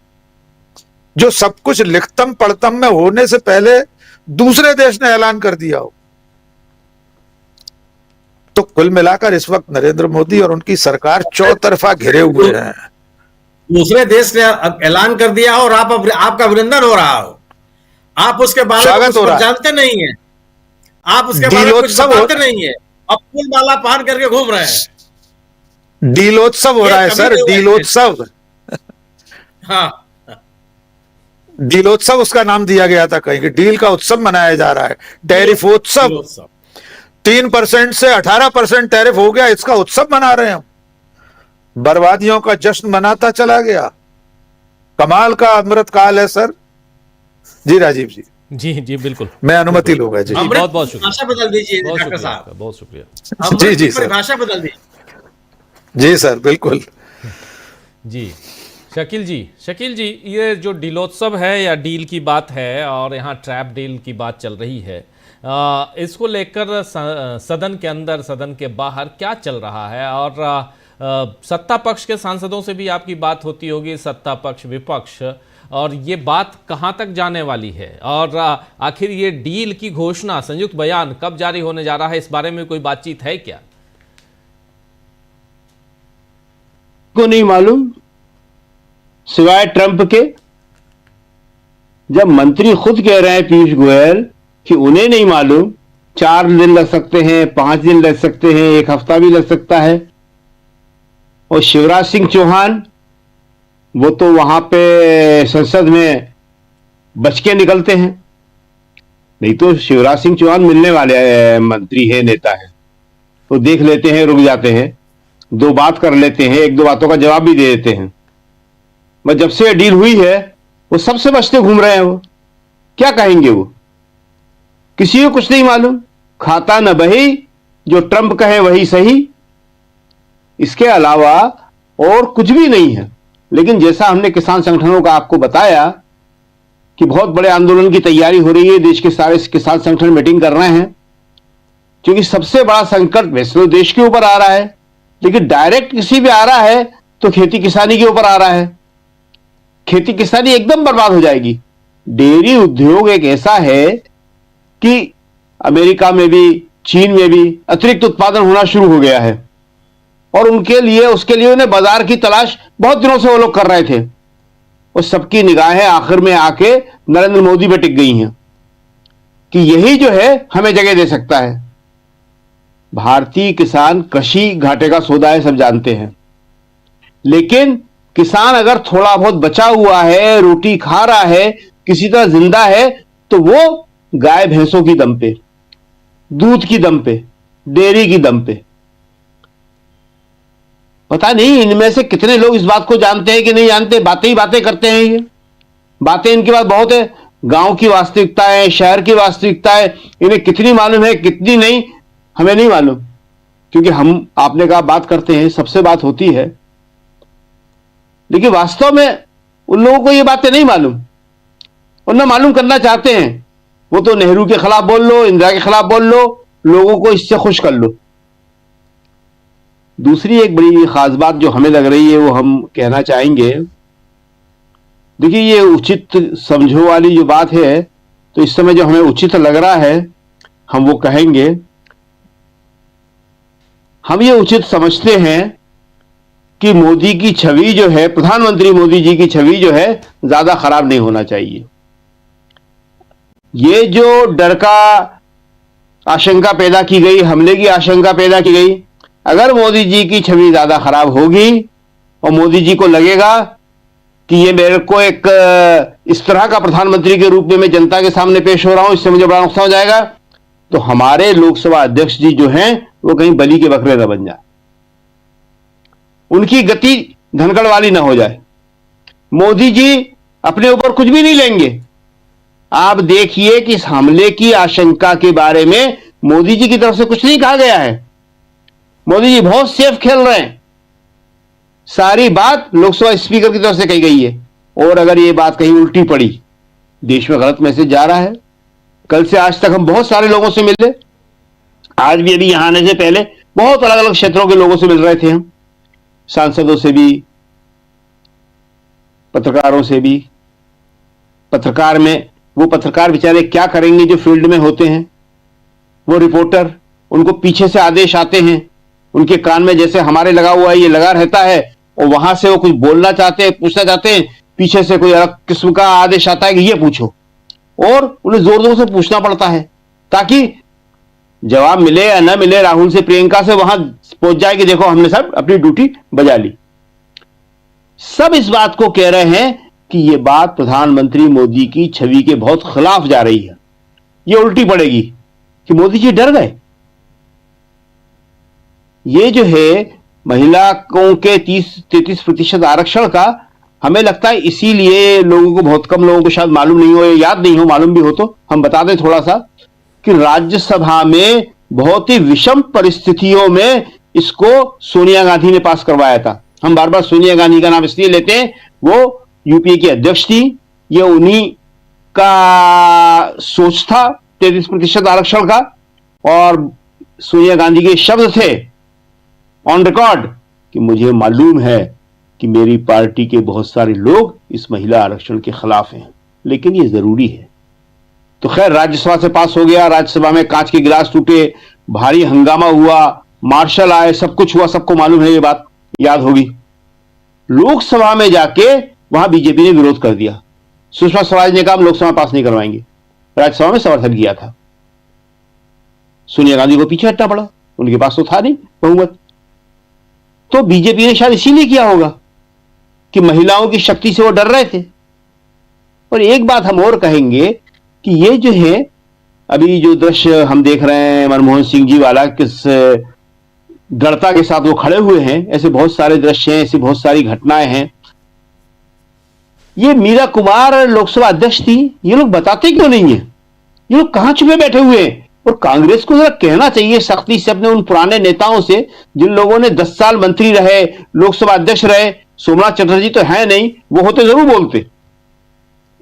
जो सब कुछ लिखतम पढ़तम में होने से पहले दूसरे देश ने ऐलान कर दिया हो। तो कुल मिलाकर इस वक्त नरेंद्र मोदी और उनकी सरकार चौतरफा घिरे हुए हैं। दूसरे देश ने ऐलान कर दिया और आपका अभिनंदन हो रहा हो, आप उसके बारे में कुछ जानते नहीं है, आप उसके बारे में कुछ बताते नहीं है, अब फूल माला पहन करके घूम रहे हैं। डीलोत्सव हो रहा है सर, डीलोत्सव। हाँ, डीलोत्सव उसका नाम दिया गया था कहीं कि डील का उत्सव मनाया जा रहा है, टैरिफोत्सव। 3% से 18% टैरिफ हो गया, इसका उत्सव मना रहे हैं। बर्बादियों का जश्न मनाता चला गया। कमाल का अमृत काल है सर। जी राजीव जी। जी जी बिल्कुल, मैं अनुमति लूंगा जी। बहुत बहुत शुक्रिया, भाषा बदल दीजिए डॉक्टर साहब, बहुत शुक्रिया। जी जी सर, भाषा बदल दीजिए। जी सर बिल्कुल जी। शकील जी, ये जो डीलोत्सव है या डील की बात है और यहाँ ट्रैप डील की बात चल रही है, इसको लेकर सदन के अंदर, सदन के बाहर क्या चल रहा है? और सत्ता पक्ष के सांसदों से भी आपकी बात होती होगी, सत्ता पक्ष, विपक्ष, और ये बात कहां तक जाने वाली है? और आखिर ये डील की घोषणा, संयुक्त बयान कब जारी होने जा रहा है, इस बारे में कोई बातचीत है क्या? को नहीं मालूम सिवाय ट्रंप के। जब मंत्री खुद कह रहे हैं पीयूष गोयल कि उन्हें नहीं मालूम, 4 दिन लग सकते हैं, 5 दिन लग सकते हैं, 1 हफ्ता भी लग सकता है। और शिवराज सिंह चौहान वो तो वहां पे संसद में बच के निकलते हैं, नहीं तो शिवराज सिंह चौहान मिलने वाले मंत्री है, नेता है, तो देख लेते हैं, रुक जाते हैं, 2 बात कर लेते हैं, 1-2 बातों का जवाब भी दे देते हैं। बस जब से डील हुई है वो सबसे बचते घूम रहे हैं। वो क्या कहेंगे? वो किसी को कुछ नहीं मालूम, खाता न बही, जो ट्रंप कहे वही सही, इसके अलावा और कुछ भी नहीं है। लेकिन जैसा हमने किसान संगठनों का आपको बताया कि बहुत बड़े आंदोलन की तैयारी हो रही है, देश के सारे किसान संगठन मीटिंग कर रहे हैं, क्योंकि सबसे बड़ा संकट वैसे तो देश के ऊपर आ रहा है, लेकिन डायरेक्ट किसी पे आ रहा है तो खेती किसानी के ऊपर आ रहा है। खेती किसानी एकदम बर्बाद हो जाएगी। डेयरी उद्योग एक ऐसा है कि अमेरिका में भी, चीन में भी अतिरिक्त उत्पादन होना शुरू हो गया है और उसके लिए उन्हें बाजार की तलाश बहुत दिनों से वो लोग कर रहे थे और सबकी निगाहें आखिर में आके नरेंद्र मोदी पे टिक गई हैं कि यही जो है हमें जगह दे सकता है। भारतीय किसान कृषि घाटे का सौदा है, सब जानते हैं, लेकिन किसान अगर थोड़ा बहुत बचा हुआ है, रोटी खा रहा है, किसी तरह जिंदा है, तो वो गाय भैंसों की दम पे, दूध की दम पे, डेयरी की दम पे। पता नहीं इनमें से कितने लोग इस बात को जानते हैं कि नहीं जानते, बातें ही बातें करते हैं। ये बातें इनके पास बहुत है, गांव की वास्तविकता है, शहर की वास्तविकता है, इन्हें कितनी मालूम है कितनी नहीं हमें नहीं मालूम, क्योंकि हम आपने कहा बात करते हैं, सबसे बात होती है, लेकिन वास्तव में उन लोगों को ये बातें नहीं मालूम और ना मालूम करना चाहते हैं। वो तो नेहरू के खिलाफ बोल लो, इंदिरा के खिलाफ बोल लो, लोगों को इससे खुश कर लो। दूसरी एक बड़ी खास बात जो हमें लग रही है वो हम कहना चाहेंगे। देखिए, ये उचित समझो वाली जो बात है, तो इस समय जो हमें उचित लग रहा है हम वो कहेंगे। हम ये उचित समझते हैं कि मोदी की छवि जो है, प्रधानमंत्री मोदी जी की छवि जो है, ज्यादा खराब नहीं होना चाहिए। ये जो डर का आशंका पैदा की गई, हमले की आशंका पैदा की गई, अगर मोदी जी की छवि ज्यादा खराब होगी और मोदी जी को लगेगा कि ये मेरे को एक इस तरह का प्रधानमंत्री के रूप में मैं जनता के सामने पेश हो रहा हूं, इससे मुझे बड़ा नुकसान हो जाएगा, तो हमारे लोकसभा अध्यक्ष जी जो हैं वो कहीं बलि के बकरे न बन जाए, उनकी गति धनखड़ वाली ना हो जाए। मोदी जी अपने ऊपर कुछ भी नहीं लेंगे। आप देखिए कि इस हमले की आशंका के बारे में मोदी जी की तरफ से कुछ नहीं कहा गया है। मोदी जी बहुत सेफ खेल रहे हैं। सारी बात लोकसभा स्पीकर की तरफ से कही गई है और अगर ये बात कहीं उल्टी पड़ी, देश में गलत मैसेज जा रहा है। कल से आज तक हम बहुत सारे लोगों से मिले, आज भी अभी यहां आने से पहले बहुत अलग अलग क्षेत्रों के लोगों से मिल रहे थे हम, सांसदों से भी, पत्रकारों से भी। पत्रकार में वो पत्रकार बेचारे क्या करेंगे जो फील्ड में होते हैं, वो रिपोर्टर, उनको पीछे से आदेश आते हैं, उनके कान में जैसे हमारे लगा हुआ है ये लगा रहता है और वहां से वो कुछ बोलना चाहते हैं, पूछना चाहते हैं, पीछे से कोई अलग किस्म का आदेश आता है कि ये पूछो, और उन्हें जोर जोर से पूछना पड़ता है ताकि जवाब मिले या न मिले, राहुल से प्रियंका से वहां पहुंच जाए कि देखो हमने सब अपनी ड्यूटी बजा ली। सब इस बात को कह रहे हैं कि ये बात प्रधानमंत्री मोदी की छवि के बहुत खिलाफ जा रही है, ये उल्टी पड़ेगी कि मोदी जी डर गए। ये जो है महिलाओं के 30-33% आरक्षण का, हमें लगता है इसीलिए लोगों को, बहुत कम लोगों को शायद मालूम नहीं हो, याद नहीं हो, मालूम भी हो तो हम बता दें थोड़ा सा, कि राज्यसभा में बहुत ही विषम परिस्थितियों में इसको सोनिया गांधी ने पास करवाया था। हम बार बार सोनिया गांधी का नाम इसलिए लेते हैं, वो यूपीए की अध्यक्ष थी, ये उन्हीं का सोच था 33% आरक्षण का, और सोनिया गांधी के शब्द थे ऑन रिकॉर्ड कि मुझे मालूम है कि मेरी पार्टी के बहुत सारे लोग इस महिला आरक्षण के खिलाफ हैं, लेकिन ये जरूरी है। तो खैर राज्यसभा से पास हो गया, राज्यसभा में कांच के गिलास टूटे, भारी हंगामा हुआ, मार्शल आए, सब कुछ हुआ, सबको मालूम है, ये बात याद होगी। लोकसभा में जाके वहां बीजेपी ने विरोध कर दिया। सुषमा स्वराज ने कहा हम लोकसभा पास नहीं करवाएंगे, राज्यसभा में समर्थन किया था। सोनिया गांधी को पीछे हटना पड़ा, उनके पास तो था नहीं बहुमत। तो बीजेपी ने शायद इसीलिए किया होगा कि महिलाओं की शक्ति से वो डर रहे थे। और एक बात हम और कहेंगे कि ये जो है अभी जो दृश्य हम देख रहे हैं मनमोहन सिंह जी वाला, किस दृढ़ता के साथ वो खड़े हुए हैं, ऐसे बहुत सारे दृश्य हैं, ऐसी बहुत सारी घटनाएं हैं। ये मीरा कुमार लोकसभा अध्यक्ष थी, ये लोग बताते क्यों नहीं है? ये लोग कहां छुपे बैठे हुए हैं? और कांग्रेस को जरा कहना चाहिए सख्ती से अपने उन पुराने नेताओं से जिन लोगों ने 10 साल मंत्री रहे, लोकसभा अध्यक्ष रहे। सोमनाथ चटर्जी तो है नहीं, वो होते जरूर बोलते,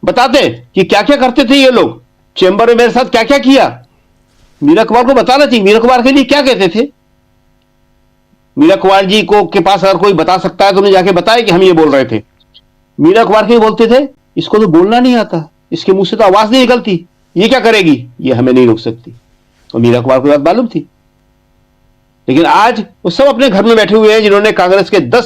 बताते कि क्या क्या करते थे ये लोग, चेंबर में मेरे साथ क्या क्या किया। मीरा कुमार को बताना चाहिए मीरा कुमार के लिए क्या कहते थे। मीरा कुमार जी को के पास अगर कोई बता सकता है तो उन्हें जाके बताए कि हम ये बोल रहे थे। मीरा कुमार के बोलते थे इसको तो बोलना नहीं आता, इसके मुंह से तो आवाज नहीं निकलती, ये क्या करेगी, ये हमें नहीं रोक सकती। और मीरा कुमार को बात मालूम थी। लेकिन आज वो सब अपने घर में बैठे हुए हैं जिन्होंने कांग्रेस के 10